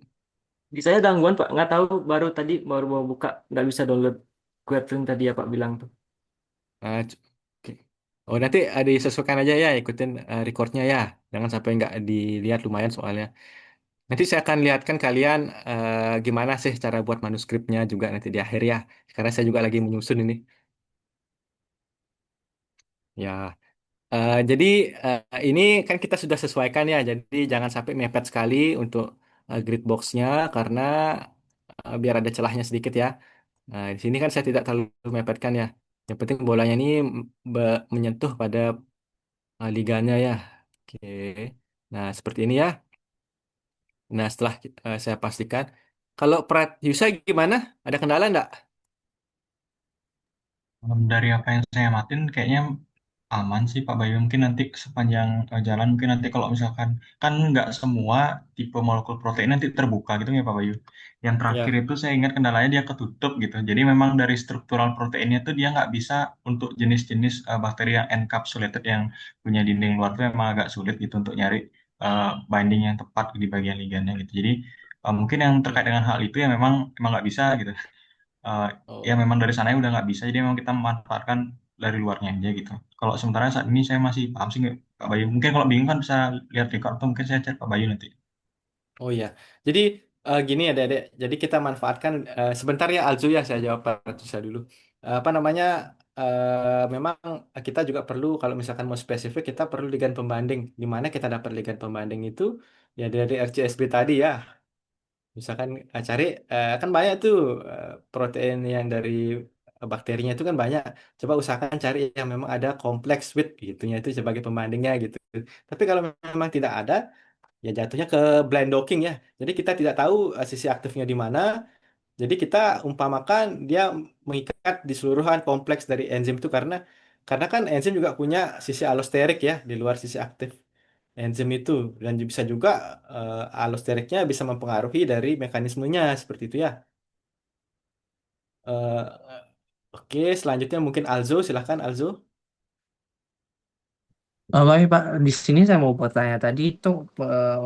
Di saya gangguan Pak, nggak tahu baru mau buka nggak bisa download Guardian tadi ya Pak bilang tuh. Oke. Oh nanti disesuaikan aja ya, ikutin recordnya ya. Jangan sampai nggak dilihat lumayan soalnya. Nanti saya akan lihatkan kalian gimana sih cara buat manuskripnya juga nanti di akhir ya. Karena saya juga lagi menyusun ini. Ya, jadi ini kan kita sudah sesuaikan ya. Jadi jangan sampai mepet sekali untuk grid box-nya karena biar ada celahnya sedikit ya. Nah, di sini kan saya tidak terlalu mepetkan ya. Yang penting bolanya ini menyentuh pada liganya ya. Oke. Nah, seperti ini ya. Nah, setelah saya pastikan. Kalau Prat Yusa gimana? Ada kendala nggak? Dari apa yang saya amatin kayaknya aman sih Pak Bayu. Mungkin nanti sepanjang jalan mungkin nanti kalau misalkan kan nggak semua tipe molekul protein nanti terbuka gitu ya Pak Bayu. Yang terakhir Ya. itu saya ingat kendalanya dia ketutup gitu. Jadi memang dari struktural proteinnya tuh dia nggak bisa untuk jenis-jenis bakteri yang encapsulated yang punya dinding luar tuh memang agak sulit gitu untuk nyari binding yang tepat di bagian ligannya gitu. Jadi mungkin yang terkait Ya. dengan hal itu ya memang emang nggak bisa gitu. Eh, Ya Oh, memang dari sana udah nggak bisa jadi memang kita memanfaatkan dari luarnya aja gitu. Kalau sementara saat ini saya masih paham sih nggak, Pak Bayu. Mungkin kalau bingung kan bisa lihat record atau mungkin saya chat Pak Bayu nanti. oh ya. Jadi gini ya, Dek. Jadi kita manfaatkan sebentar ya Alzu ya saya jawab Prat Yusa dulu. Apa namanya? memang kita juga perlu kalau misalkan mau spesifik kita perlu ligand pembanding. Di mana kita dapat ligand pembanding itu ya dari RCSB tadi ya. Misalkan cari kan banyak tuh protein yang dari bakterinya itu kan banyak. Coba usahakan cari yang memang ada kompleks with gitunya itu sebagai pembandingnya gitu. Tapi kalau memang tidak ada, ya jatuhnya ke blind docking ya. Jadi kita tidak tahu sisi aktifnya di mana. Jadi kita umpamakan dia mengikat di seluruhan kompleks dari enzim itu karena kan enzim juga punya sisi allosterik ya di luar sisi aktif enzim itu dan bisa juga allosteriknya bisa mempengaruhi dari mekanismenya seperti itu ya. Eh, oke, selanjutnya mungkin Alzo, silahkan Alzo. Baik Pak, di sini saya mau bertanya tadi itu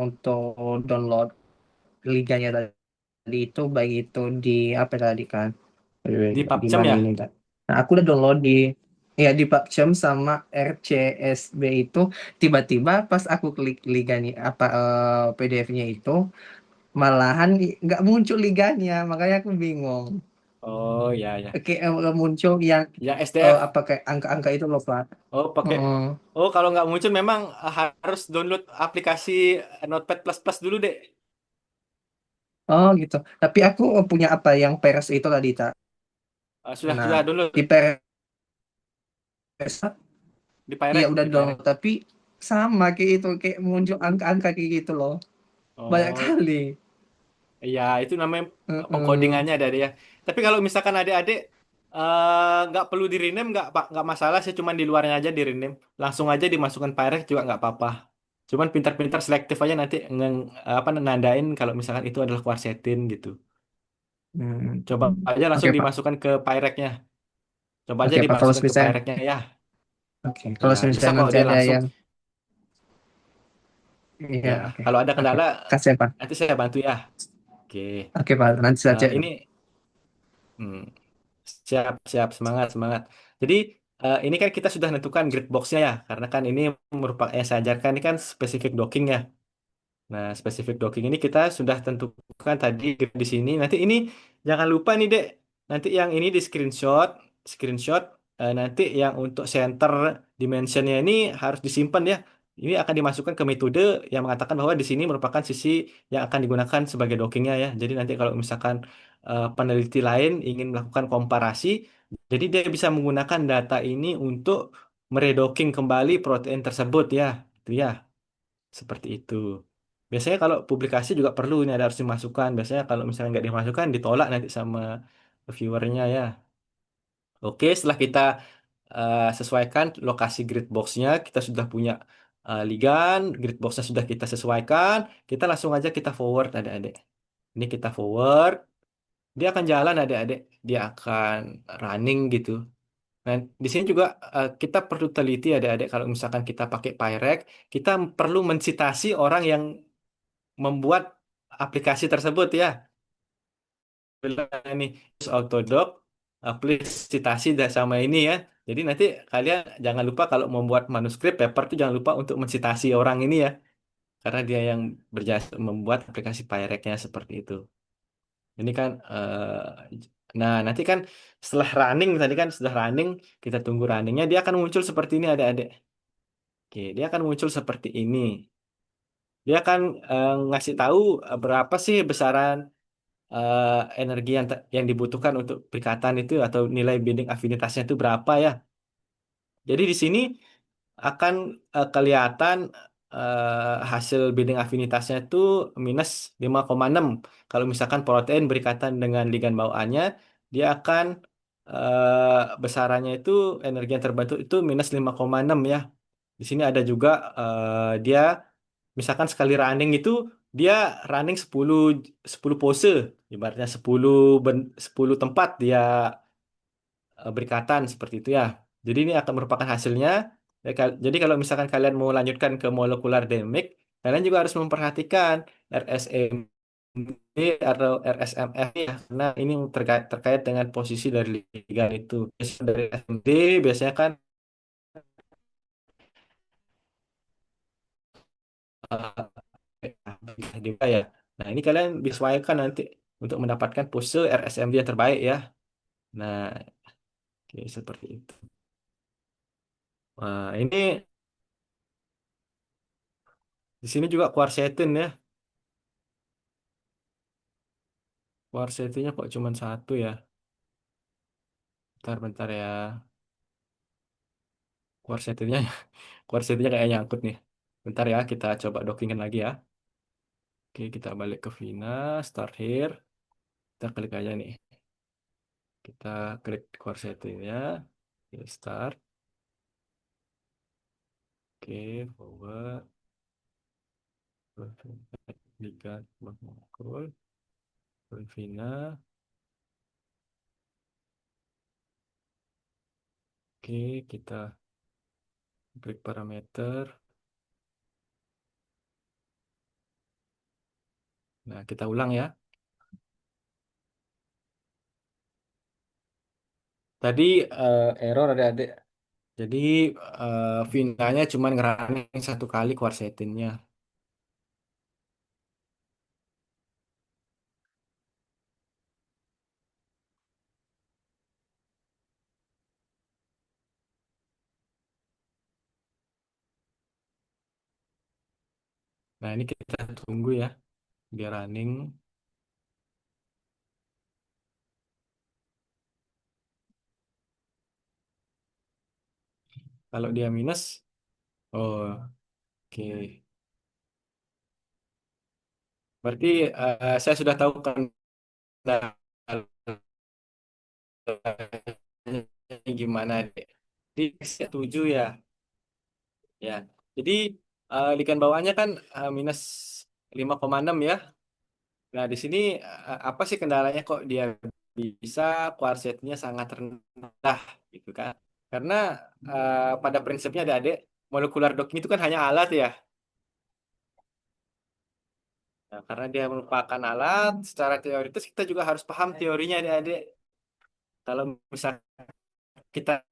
untuk download liganya tadi itu baik itu di apa tadi kan? Di Di PubChem mana ya. ini Kak? Nah, aku udah download di ya di PubChem sama RCSB itu tiba-tiba pas aku klik liganya apa PDF-nya itu malahan nggak muncul liganya, makanya aku bingung. Oh ya ya. Oke, muncul yang Yang SDF. apa kayak angka-angka itu loh Pak. Oh pakai. Heeh. Oh kalau nggak muncul memang harus download aplikasi Notepad++ dulu deh. Oh gitu. Tapi aku punya apa yang peres itu tadi tak. Nah, Sudah download di peres di iya Pirate udah di dong. Pirate. Tapi sama kayak itu kayak muncul angka-angka kayak gitu loh. Banyak Oh kali. iya, itu namanya Heeh. pengkodingannya dari ya. Tapi kalau misalkan adik-adik nggak perlu di rename nggak Pak, nggak masalah sih, cuman di luarnya aja di rename. Langsung aja dimasukkan Pirate juga nggak apa-apa. Cuman pintar-pintar selektif aja nanti apa nandain kalau misalkan itu adalah quercetin gitu. Coba Hmm. aja Oke langsung Pak. dimasukkan ke Pirate-nya. Coba aja Oke Pak. Kalau dimasukkan ke misalnya Pirate-nya ya. oke. Kalau Iya, bisa misalnya kok nanti dia ada langsung. yang iya Ya, oke. kalau ada Oke. kendala Kasih ya Pak. nanti saya bantu ya. Oke. Oke Pak. Nanti saja. Ini hmm, siap, siap, semangat, semangat. Jadi ini kan kita sudah tentukan grid box-nya ya, karena kan ini merupakan yang saya ajarkan ini kan spesifik docking ya. Nah, spesifik docking ini kita sudah tentukan tadi di sini. Nanti ini jangan lupa nih, Dek. Nanti yang ini di screenshot, screenshot. Nanti yang untuk center dimensionnya ini harus disimpan ya. Ini akan dimasukkan ke metode yang mengatakan bahwa di sini merupakan sisi yang akan digunakan sebagai dockingnya ya. Jadi nanti kalau misalkan peneliti lain ingin melakukan komparasi, jadi dia bisa menggunakan data ini untuk meredocking kembali protein tersebut ya. Itu ya. Seperti itu. Biasanya kalau publikasi juga perlu ini ada harus dimasukkan. Biasanya kalau misalnya nggak dimasukkan ditolak nanti sama reviewernya ya. Oke, setelah kita sesuaikan lokasi grid box-nya, kita sudah punya ligan, grid box-nya sudah kita sesuaikan, kita langsung aja kita forward adik-adik. Ini kita forward, dia akan jalan adik-adik, dia akan running gitu. Nah, di sini juga kita perlu teliti adik-adik kalau misalkan kita pakai Pyrec, kita perlu mensitasi orang yang membuat aplikasi tersebut ya. Bilang ini use Autodoc, please citasi sama ini ya. Jadi nanti kalian jangan lupa kalau membuat manuskrip paper itu jangan lupa untuk mensitasi orang ini ya. Karena dia yang berjasa membuat aplikasi Pyrecnya seperti itu. Ini kan nah nanti kan setelah running tadi kan sudah running, kita tunggu runningnya dia akan muncul seperti ini adik-adik. Oke, dia akan muncul seperti ini. Dia akan ngasih tahu berapa sih besaran eh, energi yang dibutuhkan untuk perikatan itu atau nilai binding afinitasnya itu berapa ya. Jadi di sini akan kelihatan hasil binding afinitasnya itu minus 5,6. Kalau misalkan protein berikatan dengan ligan bawaannya, dia akan besarannya itu energi yang terbentuk itu minus 5,6 ya. Di sini ada juga dia misalkan sekali running itu dia running 10 pose, ibaratnya 10 tempat dia berikatan seperti itu ya. Jadi ini akan merupakan hasilnya. Jadi kalau misalkan kalian mau lanjutkan ke molekular dynamic, kalian juga harus memperhatikan RSMD atau RSMF ya, karena ini terkait dengan posisi dari ligan itu. Biasanya dari SMD biasanya kan juga ya. Nah, ini kalian disesuaikan nanti untuk mendapatkan pose RSMD yang terbaik ya. Nah, Oke, seperti itu. Nah, ini di sini juga quercetin ya. Quercetinnya kok cuma satu ya? Bentar-bentar ya. Quercetinnya, quercetinnya kayak nyangkut nih. Bentar ya, kita coba dockingin lagi ya. Oke, kita balik ke Vina, start here. Kita klik aja nih. Kita klik quercetinnya, start. Oke, forward. Liga, makul. Vina. Oke, kita klik parameter. Nah, kita ulang ya. Tadi error adik-adik. Jadi Vina-nya cuma ngerunning satu kali quercetin-nya. Nah, ini kita tunggu ya. Dia running. Kalau dia minus, oh, oke. Berarti saya sudah tahu kan gimana deh. Jadi saya setuju ya. Ya. Jadi ikan bawaannya kan minus 5,6 ya. Nah, di sini apa sih kendalanya kok dia bisa kuarsetnya sangat rendah gitu kan? Karena pada prinsipnya adik-adik, molekular docking itu kan hanya alat ya. Nah, karena dia merupakan alat, secara teoritis kita juga harus paham teorinya adik-adik. Kalau misalnya kita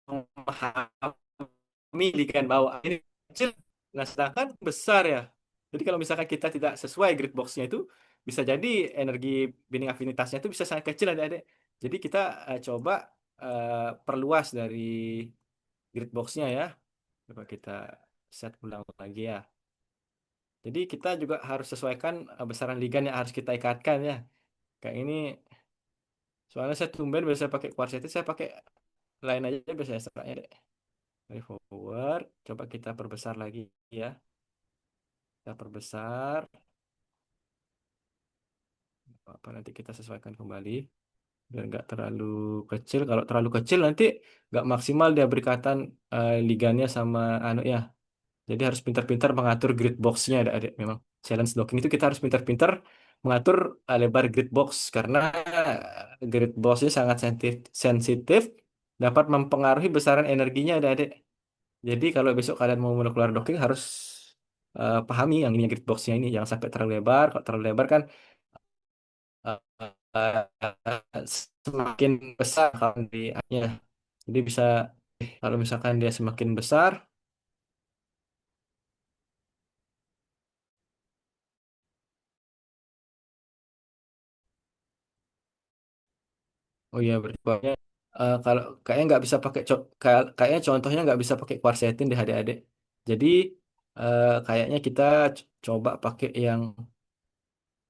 memahami ligand bawaan ini kecil, nah sedangkan besar ya. Jadi kalau misalkan kita tidak sesuai grid box-nya itu, bisa jadi energi binding afinitasnya itu bisa sangat kecil adik-adik. Jadi kita coba perluas dari grid box-nya ya. Coba kita set ulang lagi ya. Jadi kita juga harus sesuaikan besaran ligand yang harus kita ikatkan ya. Kayak ini, soalnya saya tumben biasa pakai quercetin, saya pakai lain aja biasanya deh. Dari forward, coba kita perbesar lagi ya. Kita perbesar. Apa nanti kita sesuaikan kembali biar nggak terlalu kecil. Kalau terlalu kecil nanti nggak maksimal dia berikatan ligannya sama anu ya. Jadi harus pintar-pintar mengatur grid box-nya ada memang challenge docking itu kita harus pintar-pintar mengatur lebar grid box karena grid box-nya sangat sensitif dapat mempengaruhi besaran energinya adik-adik. Jadi kalau besok kalian mau molecular docking harus pahami yang ini grid box-nya ini jangan sampai terlalu lebar. Kalau terlalu lebar kan eh, semakin besar kalau dia. Jadi bisa kalau misalkan dia semakin besar, oh iya berarti bawahnya, kalau kayaknya nggak bisa pakai kayaknya contohnya nggak bisa pakai quercetin deh adik-adik. Jadi kayaknya kita coba pakai yang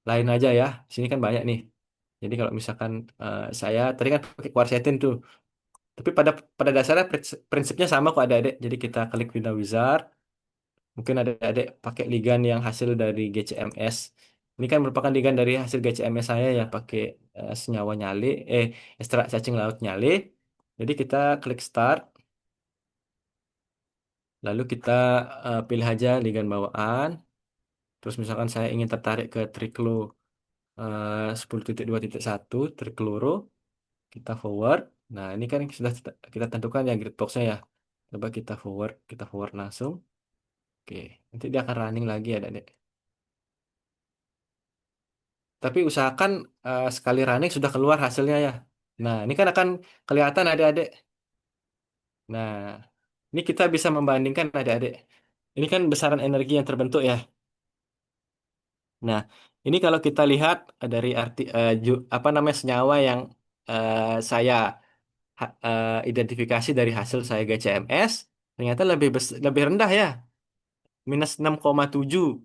lain aja ya. Sini kan banyak nih. Jadi kalau misalkan saya tadi kan pakai quercetin tuh. Tapi pada dasarnya prinsipnya sama kok adik-adik. Jadi kita klik Window Wizard. Mungkin adik-adik pakai ligan yang hasil dari GCMS. Ini kan merupakan ligan dari hasil GCMS saya ya, pakai senyawa nyale, ekstrak cacing laut nyale. Jadi kita klik Start, lalu kita pilih aja ligan bawaan. Terus misalkan saya ingin tertarik ke triklo 10.2.1 trikloro, kita forward. Nah, ini kan sudah kita tentukan ya grid box-nya ya. Coba kita forward langsung. Oke, nanti dia akan running lagi ya, Dek. Tapi usahakan sekali running sudah keluar hasilnya ya. Nah, ini kan akan kelihatan adik-adik. Nah, ini kita bisa membandingkan adik-adik. Ini kan besaran energi yang terbentuk ya. Nah, ini kalau kita lihat dari apa namanya senyawa yang saya identifikasi dari hasil saya GCMS, ternyata lebih rendah ya, -6,7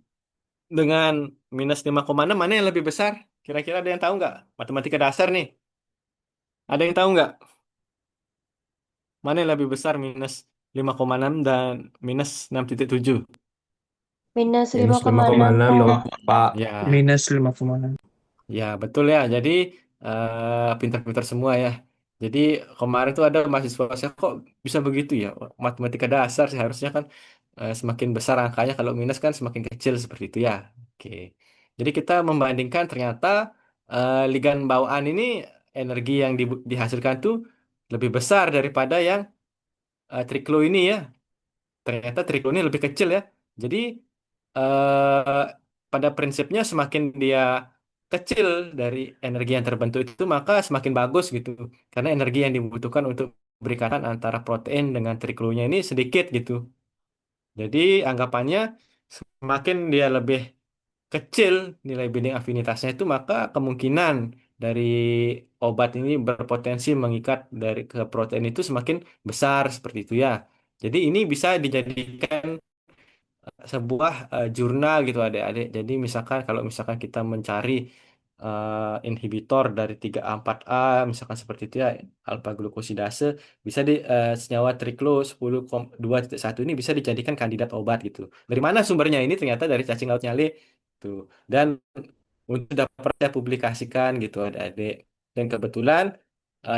dengan -5,6, mana yang lebih besar? Kira-kira ada yang tahu nggak? Matematika dasar nih. Ada yang tahu nggak? Mana yang lebih besar, -5,6 dan -6,7? Minus lima Minus koma lima koma enam enam Pak. dong, Pak. Ya, -5,6. ya betul ya. Jadi pintar-pintar semua ya. Jadi kemarin tuh ada mahasiswa saya, kok bisa begitu ya? Matematika dasar sih harusnya kan semakin besar angkanya, kalau minus kan semakin kecil seperti itu ya. Oke. Jadi kita membandingkan, ternyata ligan bawaan ini energi yang dihasilkan tuh lebih besar daripada yang triklo ini ya. Ternyata triklo ini lebih kecil ya. Jadi eh, pada prinsipnya semakin dia kecil dari energi yang terbentuk itu, maka semakin bagus gitu. Karena energi yang dibutuhkan untuk berikatan antara protein dengan triklonya ini sedikit gitu. Jadi anggapannya semakin dia lebih kecil nilai binding afinitasnya itu, maka kemungkinan dari obat ini berpotensi mengikat dari ke protein itu semakin besar seperti itu ya. Jadi ini bisa dijadikan sebuah jurnal gitu adik-adik. Jadi misalkan kalau misalkan kita mencari inhibitor dari 3A4A, misalkan seperti itu ya, alfa glukosidase, bisa di senyawa triklo 10,2.1 ini bisa dijadikan kandidat obat gitu. Dari mana sumbernya ini? Ternyata dari cacing laut nyale tuh. Dan untuk dapat saya publikasikan gitu adik-adik. Dan kebetulan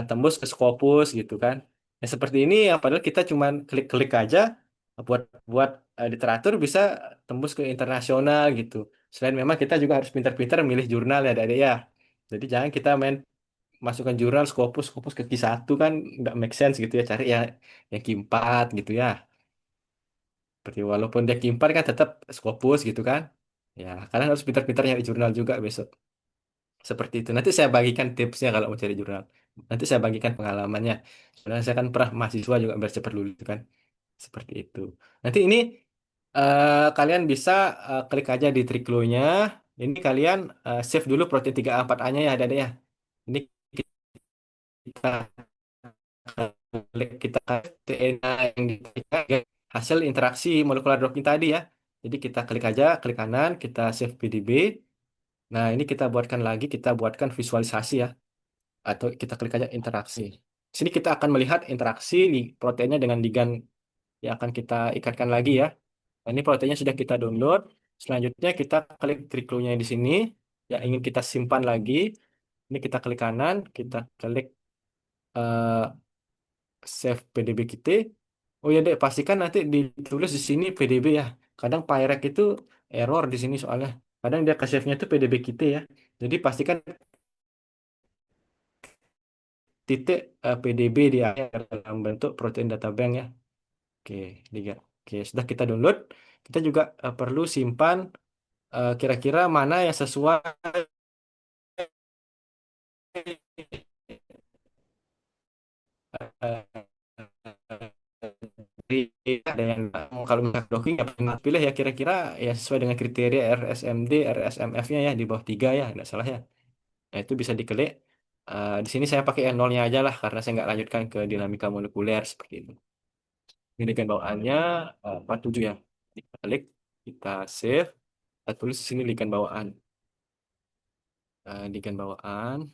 tembus ke Scopus gitu kan. Ya seperti ini ya, padahal kita cuman klik-klik aja buat buat literatur bisa tembus ke internasional gitu. Selain memang kita juga harus pintar-pintar milih jurnal ya adik-adik ya. Jadi jangan kita main masukkan jurnal Scopus, Scopus ke Q1 kan nggak make sense gitu ya. Cari yang Q4 gitu ya. Seperti walaupun dia Q4 kan tetap Scopus gitu kan. Ya, kalian harus pintar-pintar nyari jurnal juga besok. Seperti itu. Nanti saya bagikan tipsnya kalau mau cari jurnal. Nanti saya bagikan pengalamannya. Karena saya kan pernah mahasiswa juga biar cepat lulus kan. Seperti itu. Nanti ini kalian bisa klik aja di Triklonya. Ini kalian save dulu protein 3A4A-nya ya, ada ya. Ini kita kita DNA yang hasil interaksi molekular dropping tadi ya. Jadi kita klik aja, klik kanan, kita save PDB. Nah, ini kita buatkan lagi, kita buatkan visualisasi ya. Atau kita klik aja interaksi. Sini kita akan melihat interaksi proteinnya dengan ligan yang akan kita ikatkan lagi ya. Nah, ini proteinnya sudah kita download. Selanjutnya kita klik triklonya di sini. Yang ingin kita simpan lagi. Ini kita klik kanan, kita klik eh, save PDB kita. Oh ya dek, pastikan nanti ditulis di sini PDB ya. Kadang Pyrec itu error di sini soalnya. Kadang dia ke save-nya itu PDB kita ya. Jadi pastikan titik PDB di akhir dalam bentuk protein data bank ya. Oke, lihat. Oke, sudah kita download. Kita juga perlu simpan kira-kira mana yang sesuai eh, ada yang kalau misalnya docking ya pernah pilih ya, kira-kira ya sesuai dengan kriteria RSMD, RSMF-nya ya di bawah 3 ya, tidak salah ya. Nah, itu bisa diklik. Di sini saya pakai N0-nya aja lah karena saya nggak lanjutkan ke dinamika molekuler seperti itu. Ini dengan bawaannya 47 ya. Kita klik, kita save, kita tulis di sini ligan bawaan. Ligan bawaan,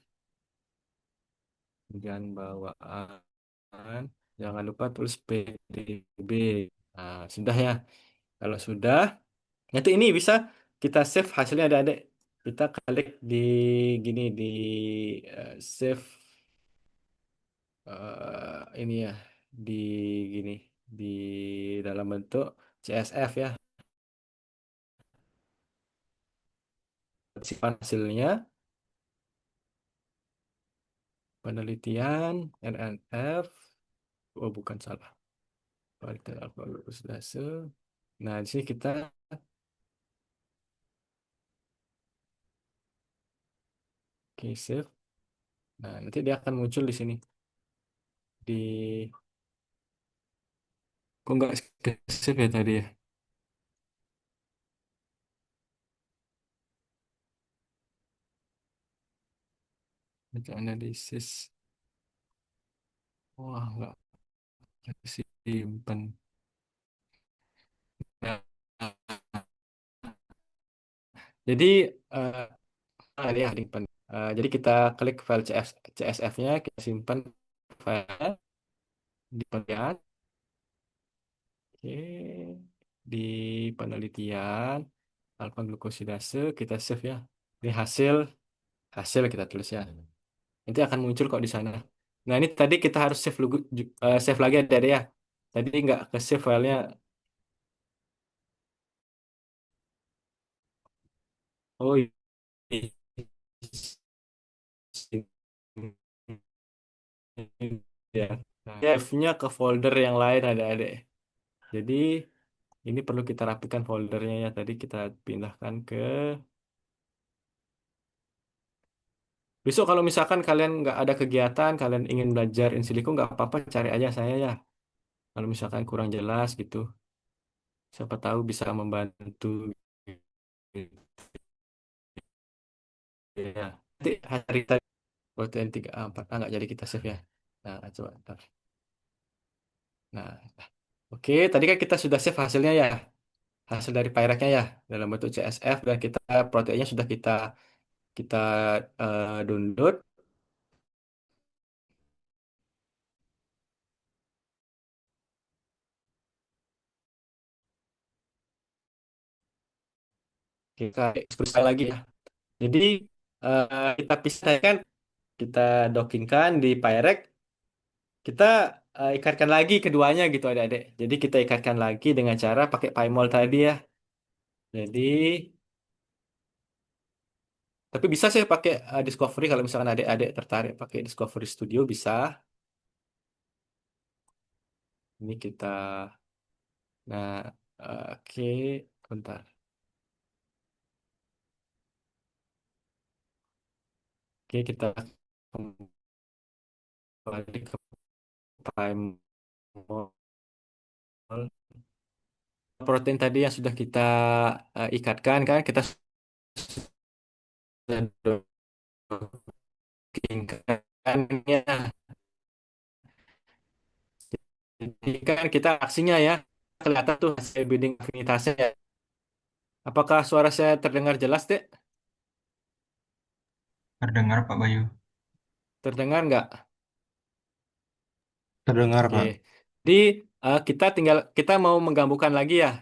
ligan bawaan. Jangan lupa tulis PDB. Nah, sudah ya. Kalau sudah, nanti ini bisa kita save hasilnya ada adik. Kita klik di gini di save ini ya di gini di dalam bentuk CSV ya. Simpan hasilnya, penelitian RNF. Oh bukan, salah. Penelitian alfa glukosidase. Nah di sini kita oke, save. Nah nanti dia akan muncul di sini di kok nggak save ya tadi ya. Untuk analisis. Wah, nggak simpen. Nah, jadi ada ya simpen. Jadi kita klik file CSF-nya, kita simpan file di bagian, oke, di penelitian alfa glukosidase kita save ya. Di hasil hasil kita tulis ya. Nanti akan muncul kok di sana. Nah ini tadi kita harus save lagi ada ya. Tadi nggak ke save filenya. Oh iya. Ya. Nah, save-nya ke folder yang lain ada adek. Jadi ini perlu kita rapikan foldernya ya. Tadi kita pindahkan ke. Besok kalau misalkan kalian nggak ada kegiatan, kalian ingin belajar in silico nggak apa-apa, cari aja saya ya. Kalau misalkan kurang jelas gitu, siapa tahu bisa membantu. Ya. Nanti hari tadi protein 3A4 nggak jadi kita save ya. Nah, coba ntar. Nah, oke, tadi kan kita sudah save hasilnya ya, hasil dari Pyreknya ya, dalam bentuk CSF dan kita proteinnya sudah kita download. Kita ekspresi lagi ya. Jadi kita pisahkan, kita dockingkan di Pyrek, kita ikatkan lagi keduanya gitu adik-adik. Jadi kita ikatkan lagi dengan cara pakai PyMol tadi ya. Jadi, tapi bisa sih pakai Discovery kalau misalkan adik-adik tertarik pakai Discovery Studio bisa. Ini kita, nah, oke, bentar. Oke, kita kembali ke PyMol. Protein tadi yang sudah kita ikatkan kan, kita sudah dockingkannya. Jadi kan kita aksinya ya, kelihatan tuh hasil binding afinitasnya ya. Apakah suara saya terdengar jelas, Dek? Terdengar Pak Bayu. Terdengar nggak? Terdengar, Oke. Pak. Jadi kita mau menggabungkan lagi ya.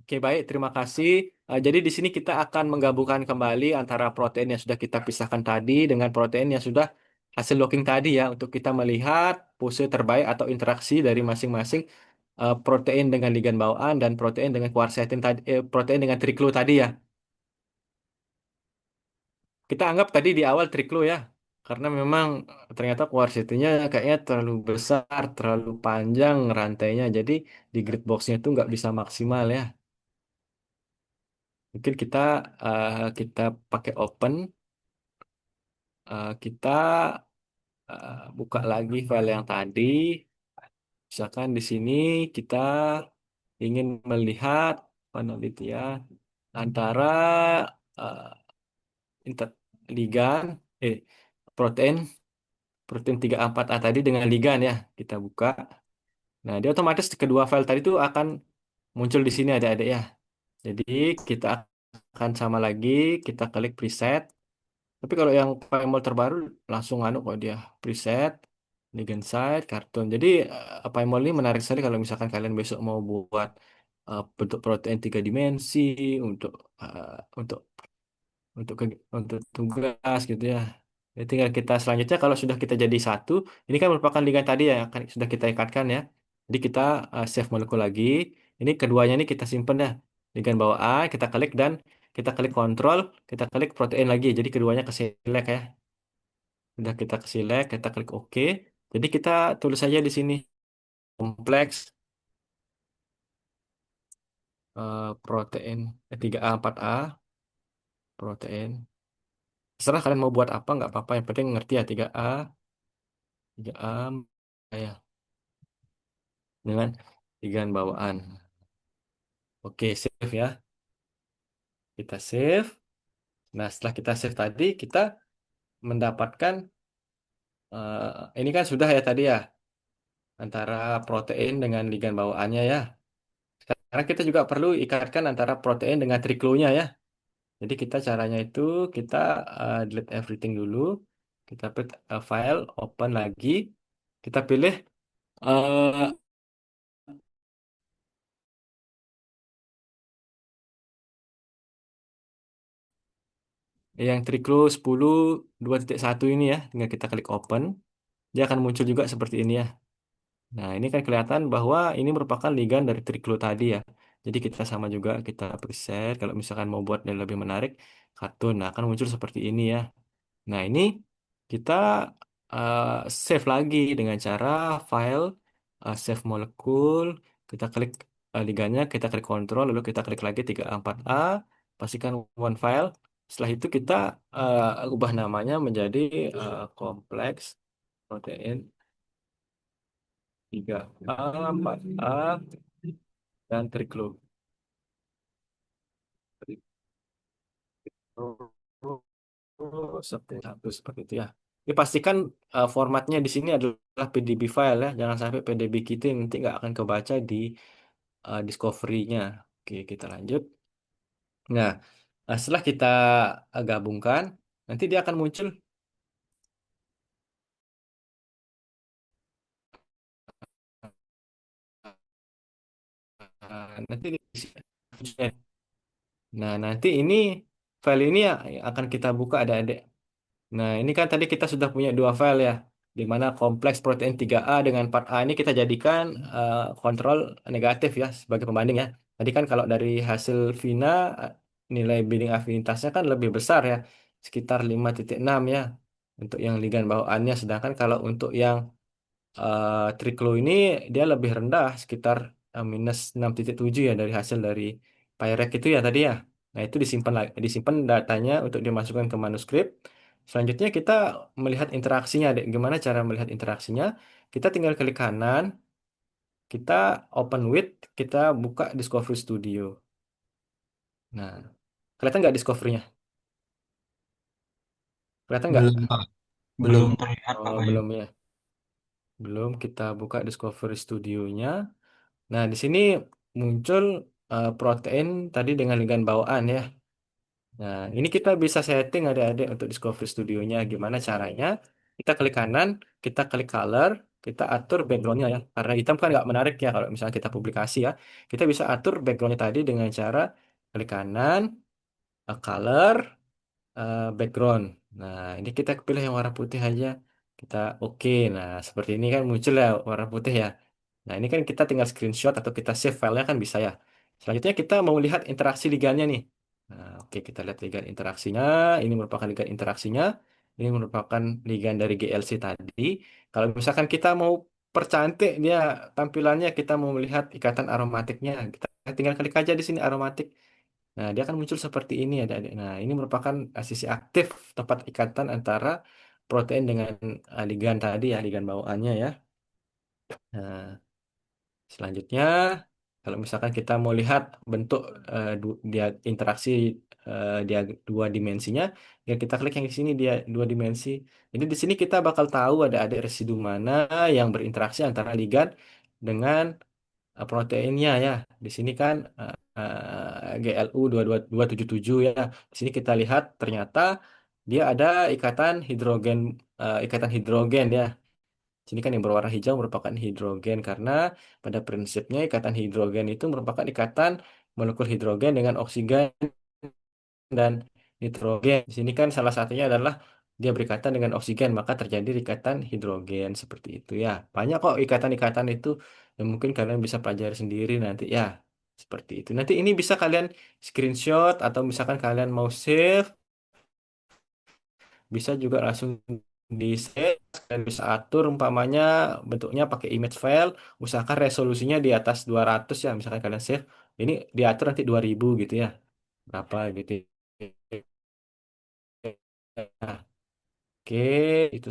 Oke, baik. Terima kasih. Jadi di sini kita akan menggabungkan kembali antara protein yang sudah kita pisahkan tadi dengan protein yang sudah hasil locking tadi ya, untuk kita melihat pose terbaik atau interaksi dari masing-masing protein dengan ligan bawaan dan protein dengan quercetin tadi, protein dengan triklo tadi ya. Kita anggap tadi di awal triklo ya, karena memang ternyata quercetinnya kayaknya terlalu besar, terlalu panjang rantainya, jadi di grid boxnya itu nggak bisa maksimal ya. Mungkin kita pakai open, kita buka lagi file yang tadi. Misalkan di sini kita ingin melihat penelitian antara uh, ligan, eh, protein protein 3A4A tadi dengan ligan ya. Kita buka. Nah, dia otomatis kedua file tadi itu akan muncul di sini adik-adik ya. Jadi kita akan sama lagi, kita klik preset. Tapi kalau yang PyMol terbaru langsung anu kok dia preset, ligand site, kartun. Jadi PyMol ini menarik sekali kalau misalkan kalian besok mau buat bentuk protein 3 dimensi untuk untuk untuk tugas gitu ya. Jadi tinggal kita selanjutnya kalau sudah kita jadi satu, ini kan merupakan ligand tadi ya yang akan sudah kita ikatkan ya. Jadi kita save molekul lagi. Ini keduanya ini kita simpan ya. Ligand bawah A, kita klik dan kita klik kontrol, kita klik protein lagi. Jadi keduanya ke select ya. Sudah kita ke select, kita klik OK. Jadi kita tulis saja di sini kompleks protein 3A 4A protein. Terserah kalian mau buat apa nggak apa-apa. Yang penting ngerti ya 3A ya dengan ligand bawaan. Oke, save ya. Kita save. Nah, setelah kita save tadi, kita mendapatkan Ini kan sudah ya tadi ya antara protein dengan ligand bawaannya ya. Sekarang kita juga perlu ikatkan antara protein dengan triklonya ya. Jadi kita caranya itu kita delete everything dulu. Kita pilih file, open lagi. Kita pilih eh, yang triklo 10.2.1 ini ya. Tinggal kita klik open. Dia akan muncul juga seperti ini ya. Nah, ini kan kelihatan bahwa ini merupakan ligand dari triklo tadi ya. Jadi kita sama juga kita preset. Kalau misalkan mau buat yang lebih menarik, kartun. Nah, akan muncul seperti ini ya. Nah, ini kita uh, save lagi dengan cara file, save molekul, kita klik liganya, kita klik kontrol, lalu kita klik lagi 34A, pastikan one file. Setelah itu kita ubah namanya menjadi kompleks protein 3A, 4A, dan triklo. Seperti satu seperti itu ya. Dipastikan formatnya di sini adalah PDB file ya, jangan sampai PDB kita nanti nggak akan kebaca di discovery-nya. Oke, kita lanjut. Nah, setelah kita gabungkan, nanti dia akan muncul. Nanti di sini. Nah, nanti ini file ini ya yang akan kita buka adik-adik. Nah, ini kan tadi kita sudah punya dua file ya, di mana kompleks protein 3A dengan 4A ini kita jadikan kontrol negatif ya sebagai pembanding ya. Tadi kan kalau dari hasil Vina nilai binding afinitasnya kan lebih besar ya, sekitar 5,6 ya untuk yang ligand bawaannya. Sedangkan kalau untuk yang triklo ini dia lebih rendah sekitar -6,7 ya dari hasil dari Pyrec itu ya tadi ya. Nah, itu disimpan disimpan datanya untuk dimasukkan ke manuskrip. Selanjutnya kita melihat interaksinya, Dek. Gimana cara melihat interaksinya? Kita tinggal klik kanan, kita open with, kita buka Discovery Studio. Nah, kelihatan nggak Discovery-nya? Kelihatan nggak? Belum, Pak. Belum. Belum terlihat Pak Oh, Bayu. belum ya. Belum. Kita buka Discovery Studio-nya. Nah, di sini muncul protein tadi dengan ligand bawaan ya. Nah, ini kita bisa setting adik-adik untuk Discovery Studio-nya. Gimana caranya? Kita klik kanan, kita klik color, kita atur background-nya ya. Karena hitam kan nggak menarik ya kalau misalnya kita publikasi ya. Kita bisa atur background-nya tadi dengan cara klik kanan, color, background. Nah, ini kita pilih yang warna putih aja. Kita oke. Nah, seperti ini kan muncul ya warna putih ya. Nah, ini kan kita tinggal screenshot atau kita save filenya kan bisa ya. Selanjutnya kita mau lihat interaksi liganya nih. Nah, oke kita lihat ligan interaksinya. Ini merupakan ligan interaksinya. Ini merupakan ligan dari GLC tadi. Kalau misalkan kita mau percantik dia tampilannya, kita mau melihat ikatan aromatiknya, kita tinggal klik aja di sini aromatik. Nah, dia akan muncul seperti ini ya, adik-adik. Nah, ini merupakan sisi aktif tempat ikatan antara protein dengan ligan tadi ya, ligan bawaannya ya. Nah, selanjutnya, kalau misalkan kita mau lihat bentuk dia interaksi dia dua dimensinya, ya kita klik yang di sini dia dua dimensi. Jadi di sini kita bakal tahu ada residu mana yang berinteraksi antara ligan dengan proteinnya ya. Di sini kan GLU 22277 ya. Di sini kita lihat ternyata dia ada ikatan hidrogen ya. Sini kan yang berwarna hijau merupakan hidrogen karena pada prinsipnya ikatan hidrogen itu merupakan ikatan molekul hidrogen dengan oksigen dan nitrogen. Di sini kan salah satunya adalah dia berikatan dengan oksigen, maka terjadi ikatan hidrogen seperti itu ya. Banyak kok ikatan-ikatan itu yang mungkin kalian bisa pelajari sendiri nanti ya. Seperti itu. Nanti ini bisa kalian screenshot atau misalkan kalian mau save, bisa juga langsung di save dan bisa atur umpamanya bentuknya pakai image file, usahakan resolusinya di atas 200 ya, misalkan kalian save. Ini diatur nanti 2000 gitu ya. Berapa gitu. Nah, oke, itu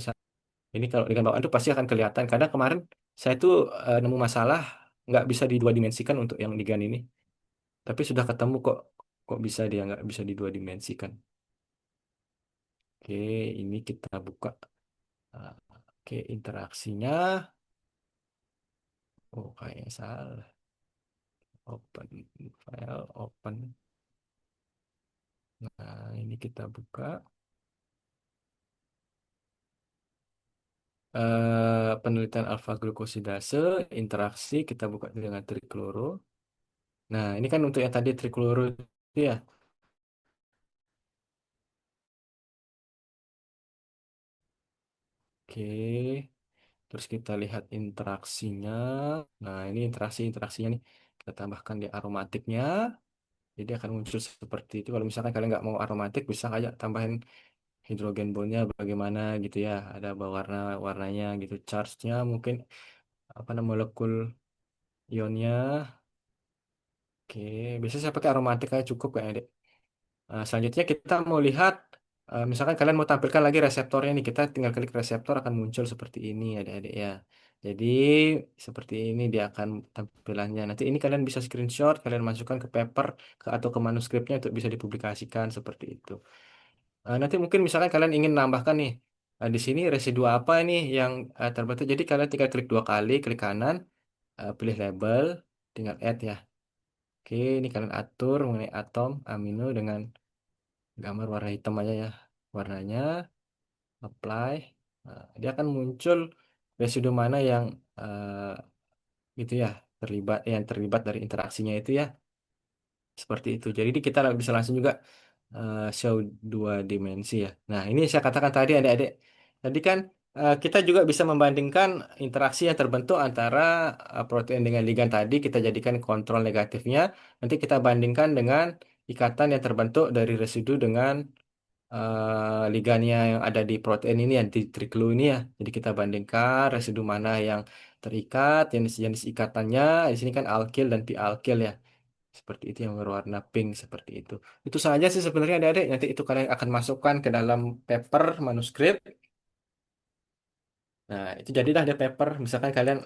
ini kalau dengan bawaan itu pasti akan kelihatan. Kadang kemarin saya tuh nemu masalah nggak bisa di dua dimensikan untuk yang digan ini, tapi sudah ketemu kok bisa dia nggak bisa di dua dimensikan. Oke, ini kita buka. Oke, interaksinya. Oh, kayaknya salah. Open file, open. Nah, ini kita buka. Penelitian alfa glukosidase, interaksi, kita buka dengan trikloro. Nah, ini kan untuk yang tadi trikloro itu ya. Oke, terus kita lihat interaksinya. Nah, ini interaksinya nih. Kita tambahkan di aromatiknya. Jadi akan muncul seperti itu. Kalau misalkan kalian nggak mau aromatik, bisa aja tambahin hidrogen bondnya bagaimana gitu ya. Ada warnanya gitu, charge-nya mungkin apa namanya molekul ionnya. Oke, biasanya saya pakai aromatik aja cukup kayaknya deh. Selanjutnya kita mau lihat, misalkan kalian mau tampilkan lagi reseptornya nih, kita tinggal klik reseptor akan muncul seperti ini adik-adik ya. Jadi seperti ini dia akan tampilannya. Nanti ini kalian bisa screenshot, kalian masukkan ke paper atau ke manuskripnya untuk bisa dipublikasikan seperti itu. Nanti mungkin misalkan kalian ingin nambahkan nih, di sini residu apa nih yang terbentuk. Jadi kalian tinggal klik 2 kali, klik kanan, pilih label, tinggal add ya. Oke, ini kalian atur mengenai atom amino dengan gambar warna hitam aja ya warnanya, apply. Nah, dia akan muncul residu mana yang gitu ya terlibat dari interaksinya itu ya seperti itu. Jadi kita bisa langsung juga show 2 dimensi ya. Nah, ini saya katakan tadi adik-adik, tadi kan kita juga bisa membandingkan interaksi yang terbentuk antara protein dengan ligan tadi, kita jadikan kontrol negatifnya, nanti kita bandingkan dengan ikatan yang terbentuk dari residu dengan ligannya yang ada di protein ini yang di triglyceride ini ya. Jadi kita bandingkan residu mana yang terikat, jenis-jenis ikatannya. Di sini kan alkil dan p-alkil ya. Seperti itu yang berwarna pink seperti itu. Itu saja sih sebenarnya adik-adik. Nanti itu kalian akan masukkan ke dalam paper manuskrip. Nah, itu jadilah ada paper. Misalkan kalian,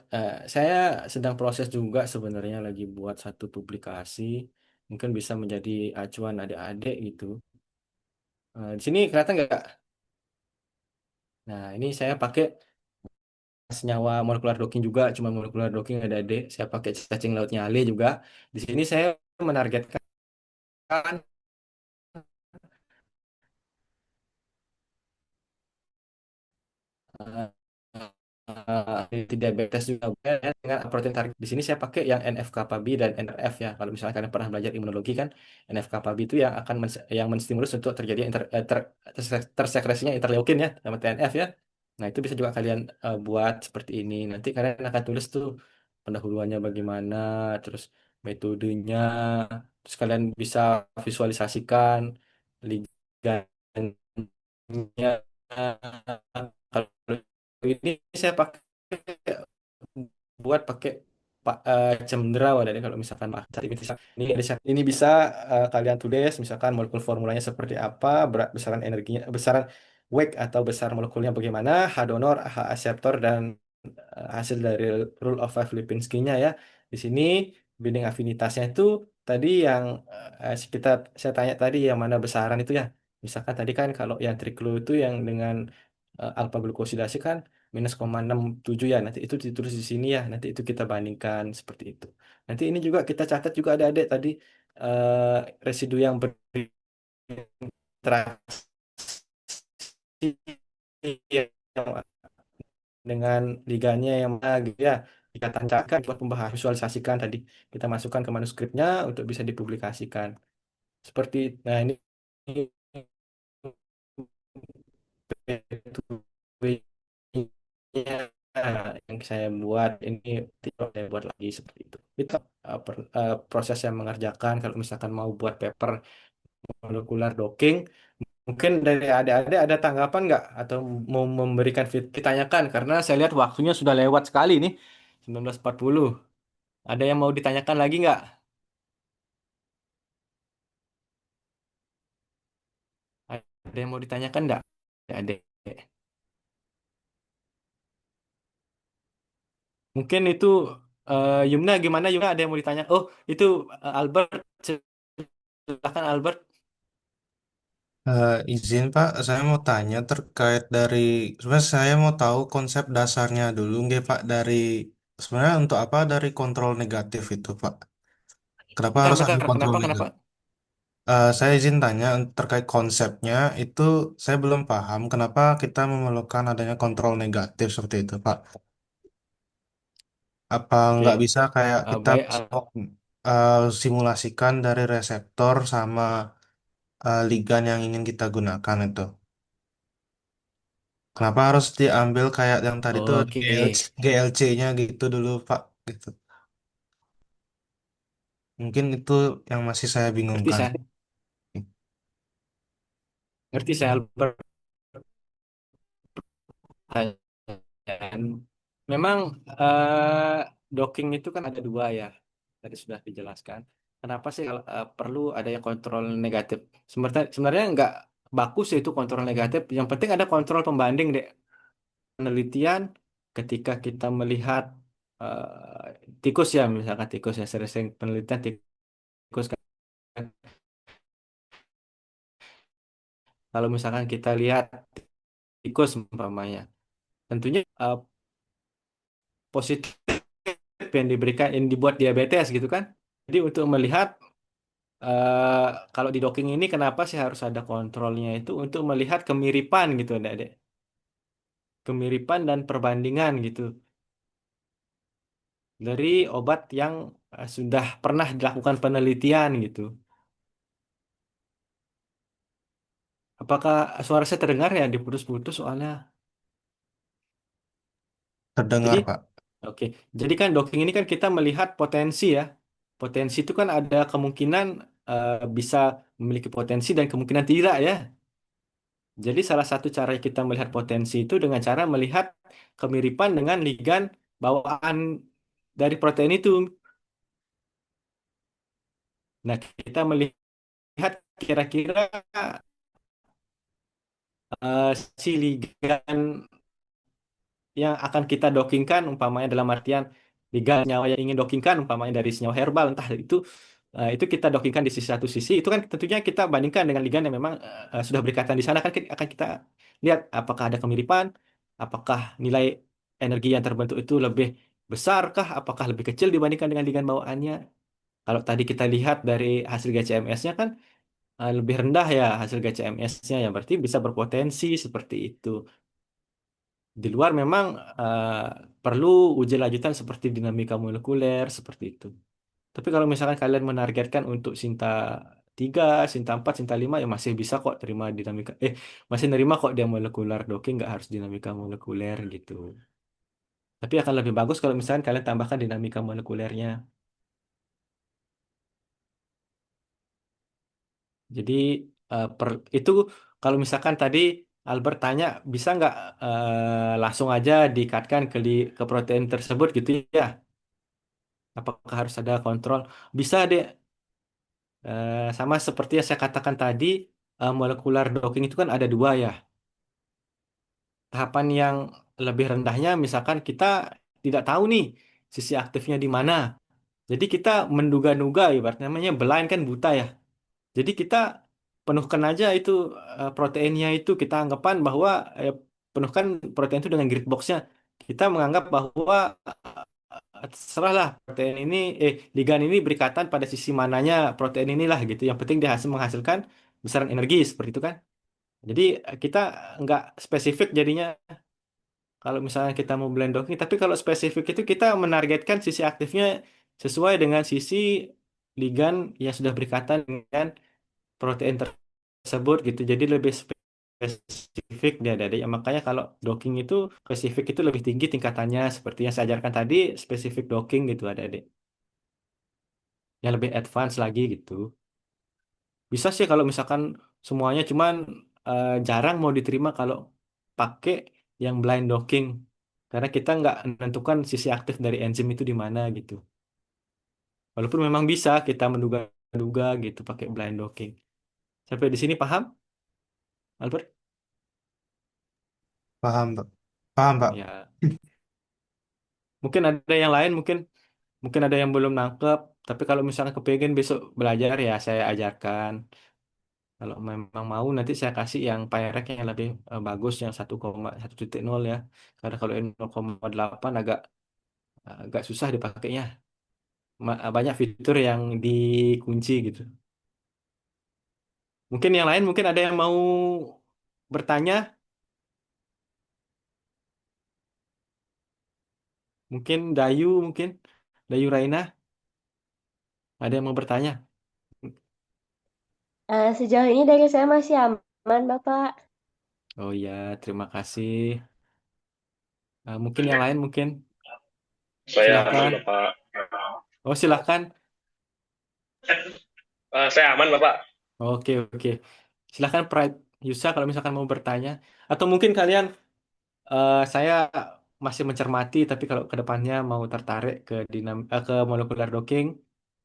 saya sedang proses juga sebenarnya lagi buat satu publikasi. Mungkin bisa menjadi acuan adik-adik gitu. Di sini kelihatan nggak? Nah, ini saya pakai senyawa molekular docking juga, cuma molekular docking ada D. Saya pakai cacing laut nyale juga. Di sini saya menargetkan diabetes juga boleh ya, dengan protein target. Di sini saya pakai yang NF-kappa B dan NRF ya. Kalau misalnya kalian pernah belajar imunologi kan, NF-kappa B itu yang akan yang menstimulus untuk terjadi tersekresinya interleukin ya, sama TNF ya. Nah, itu bisa juga kalian buat seperti ini. Nanti kalian akan tulis tuh pendahuluannya bagaimana, terus metodenya, terus kalian bisa visualisasikan ligannya. Kalau ini saya pakai buat pakai cendera ada kalau misalkan ini bisa kalian tulis misalkan molekul formulanya seperti apa, berat besaran energinya, besaran weight atau besar molekulnya bagaimana, H donor, H akseptor dan hasil dari rule of five Lipinski-nya ya. Di sini binding afinitasnya itu tadi yang saya tanya tadi yang mana besaran itu ya. Misalkan tadi kan kalau yang triklo itu yang dengan alfa glukosidase kan -0,67 ya. Nanti itu ditulis di sini ya. Nanti itu kita bandingkan seperti itu. Nanti ini juga kita catat juga ada adik tadi residu yang berinteraksi yang dengan ligannya yang mana gitu ya. Kita tancapkan buat pembahas visualisasikan tadi. Kita masukkan ke manuskripnya untuk bisa dipublikasikan. Seperti nah ini yang saya buat ini tidak saya buat lagi seperti itu. Itu proses yang mengerjakan kalau misalkan mau buat paper molekular docking. Mungkin dari adik-adik ada tanggapan nggak atau mau memberikan ditanyakan karena saya lihat waktunya sudah lewat sekali nih 19.40. Ada yang mau ditanyakan lagi nggak? Ada yang mau ditanyakan nggak? Adik. Mungkin itu Yumna gimana Yumna ada yang mau ditanya? Oh itu Albert silakan Albert. Izin Pak, saya mau tanya terkait dari, sebenarnya saya mau tahu konsep dasarnya dulu, nggih Pak, dari sebenarnya untuk apa dari kontrol negatif itu Pak? Kenapa Bentar, harus ada bentar. kontrol Kenapa, kenapa? negatif? Saya izin tanya terkait konsepnya itu saya belum paham kenapa kita memerlukan adanya kontrol negatif seperti itu Pak. Apa nggak Oke. bisa kayak kita Baik. besok simulasikan dari reseptor sama ligand yang ingin kita gunakan itu? Kenapa harus diambil kayak yang tadi tuh Oke. GLC-nya gitu dulu Pak gitu. Mungkin itu yang masih saya Ngerti bingungkan. saya. Ngerti saya, Albert. Dan memang docking itu kan ada dua ya. Tadi sudah dijelaskan. Kenapa sih perlu adanya kontrol negatif? Sebenarnya nggak bagus sih itu kontrol negatif. Yang penting ada kontrol pembanding deh. Penelitian ketika kita melihat tikus ya, misalkan tikus ya, sering-sering penelitian tikus kan. Kalau misalkan kita lihat tikus umpamanya, tentunya positif yang diberikan yang dibuat diabetes gitu kan. Jadi untuk melihat eh, kalau di docking ini kenapa sih harus ada kontrolnya itu untuk melihat kemiripan gitu, Adik. Kemiripan dan perbandingan gitu dari obat yang sudah pernah dilakukan penelitian gitu. Apakah suara saya terdengar ya diputus-putus soalnya? Jadi, Terdengar Pak. oke. Jadi kan docking ini kan kita melihat potensi ya. Potensi itu kan ada kemungkinan bisa memiliki potensi dan kemungkinan tidak ya. Jadi salah satu cara kita melihat potensi itu dengan cara melihat kemiripan dengan ligan bawaan dari protein itu. Nah, kita melihat kira-kira si ligan yang akan kita dockingkan umpamanya dalam artian ligan senyawa yang ingin dockingkan umpamanya dari senyawa herbal entah itu kita dockingkan di sisi satu sisi itu kan tentunya kita bandingkan dengan ligan yang memang sudah berikatan di sana kan akan kita lihat apakah ada kemiripan, apakah nilai energi yang terbentuk itu lebih besarkah, apakah lebih kecil dibandingkan dengan ligan bawaannya. Kalau tadi kita lihat dari hasil GCMS-nya kan lebih rendah ya hasil GCMS-nya ya berarti bisa berpotensi seperti itu. Di luar memang eh, perlu uji lanjutan seperti dinamika molekuler seperti itu. Tapi kalau misalkan kalian menargetkan untuk Sinta 3, Sinta 4, Sinta 5 ya masih bisa kok terima dinamika masih nerima kok dia molekular docking nggak harus dinamika molekuler gitu. Tapi akan lebih bagus kalau misalkan kalian tambahkan dinamika molekulernya. Jadi itu kalau misalkan tadi Albert tanya bisa nggak langsung aja diikatkan ke protein tersebut gitu ya? Apakah harus ada kontrol? Bisa deh. Sama seperti yang saya katakan tadi, molekular docking itu kan ada dua ya. Tahapan yang lebih rendahnya, misalkan kita tidak tahu nih sisi aktifnya di mana. Jadi kita menduga-duga, ibaratnya namanya blind kan buta ya. Jadi kita penuhkan aja itu proteinnya itu kita anggapan bahwa penuhkan protein itu dengan grid boxnya. Kita menganggap bahwa terserahlah protein ini ligan ini berikatan pada sisi mananya protein inilah gitu. Yang penting dia menghasilkan besaran energi seperti itu kan. Jadi kita nggak spesifik jadinya kalau misalnya kita mau blend docking, tapi kalau spesifik itu kita menargetkan sisi aktifnya sesuai dengan sisi ligan yang sudah berikatan dengan protein tersebut gitu. Jadi lebih spesifik dia ada. Ya, makanya kalau docking itu spesifik itu lebih tinggi tingkatannya seperti yang saya ajarkan tadi, spesifik docking gitu ada adik. Yang lebih advance lagi gitu. Bisa sih kalau misalkan semuanya cuman jarang mau diterima kalau pakai yang blind docking. Karena kita nggak menentukan sisi aktif dari enzim itu di mana gitu. Walaupun memang bisa kita menduga-duga gitu pakai blind docking. Sampai di sini paham, Albert? Paham Pak. Paham Pak. Ya, mungkin ada yang lain, mungkin mungkin ada yang belum nangkep. Tapi kalau misalnya kepengen besok belajar ya saya ajarkan. Kalau memang mau nanti saya kasih yang Pirek yang lebih bagus yang 1,1.0 ya. Karena kalau yang 0,8 agak agak susah dipakainya. Banyak fitur yang dikunci gitu. Mungkin yang lain mungkin ada yang mau bertanya, mungkin Dayu Raina ada yang mau bertanya. Sejauh ini dari saya masih aman, Bapak. Oh ya, terima kasih. Mungkin yang lain mungkin Saya aman, silakan. Bapak. Oh silakan. Saya aman, Bapak. Oke oke. Silakan Pride Yusa kalau misalkan mau bertanya. Atau mungkin kalian saya masih mencermati tapi kalau ke depannya mau tertarik ke molekular docking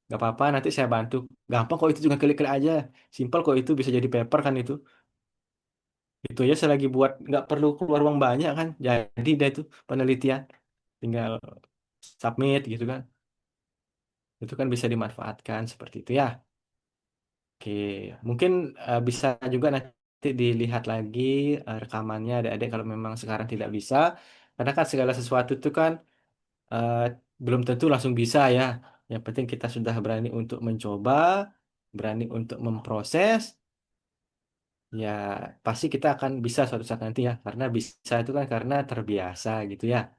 nggak apa-apa nanti saya bantu. Gampang kok itu juga klik-klik aja. Simpel kok itu bisa jadi paper kan itu. Itu aja saya lagi buat nggak perlu keluar uang banyak kan. Jadi deh itu penelitian tinggal submit gitu kan. Itu kan bisa dimanfaatkan seperti itu ya. Oke, mungkin bisa juga nanti dilihat lagi rekamannya adik-adik kalau memang sekarang tidak bisa. Karena kan segala sesuatu itu kan eh, belum tentu langsung bisa ya. Yang penting kita sudah berani untuk mencoba, berani untuk memproses, ya pasti kita akan bisa suatu saat nanti ya. Karena bisa itu kan karena terbiasa gitu ya.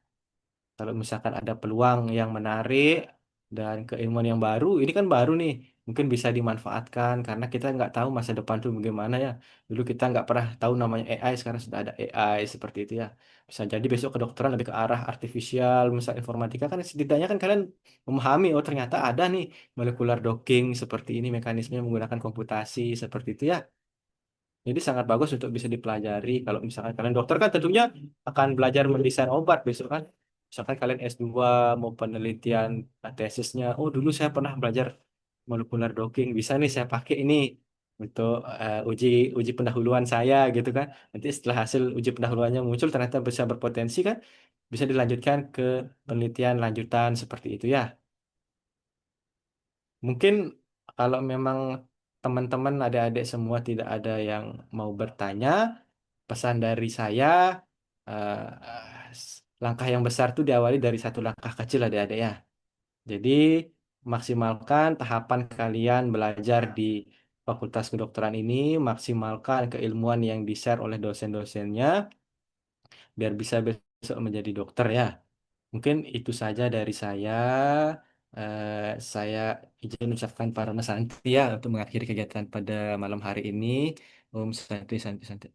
Kalau misalkan ada peluang yang menarik dan keilmuan yang baru, ini kan baru nih, mungkin bisa dimanfaatkan karena kita nggak tahu masa depan tuh bagaimana ya. Dulu kita nggak pernah tahu namanya AI, sekarang sudah ada AI seperti itu ya. Bisa jadi besok kedokteran lebih ke arah artifisial, misal informatika kan setidaknya kan kalian memahami, oh ternyata ada nih molecular docking seperti ini mekanisme menggunakan komputasi seperti itu ya. Jadi sangat bagus untuk bisa dipelajari. Kalau misalkan kalian dokter kan tentunya akan belajar mendesain obat besok kan. Misalkan kalian S2 mau penelitian tesisnya, oh dulu saya pernah belajar molekular docking, bisa nih saya pakai ini untuk uji uji pendahuluan saya gitu kan. Nanti setelah hasil uji pendahuluannya muncul ternyata bisa berpotensi kan, bisa dilanjutkan ke penelitian lanjutan seperti itu ya. Mungkin kalau memang teman-teman adik-adik semua tidak ada yang mau bertanya, pesan dari saya, langkah yang besar itu diawali dari satu langkah kecil adik-adik ya. Jadi maksimalkan tahapan kalian belajar di Fakultas Kedokteran ini, maksimalkan keilmuan yang di-share oleh dosen-dosennya, biar bisa besok menjadi dokter ya. Mungkin itu saja dari saya. Saya izin ucapkan para Santi ya untuk mengakhiri kegiatan pada malam hari ini. Om Santi Santi Santi.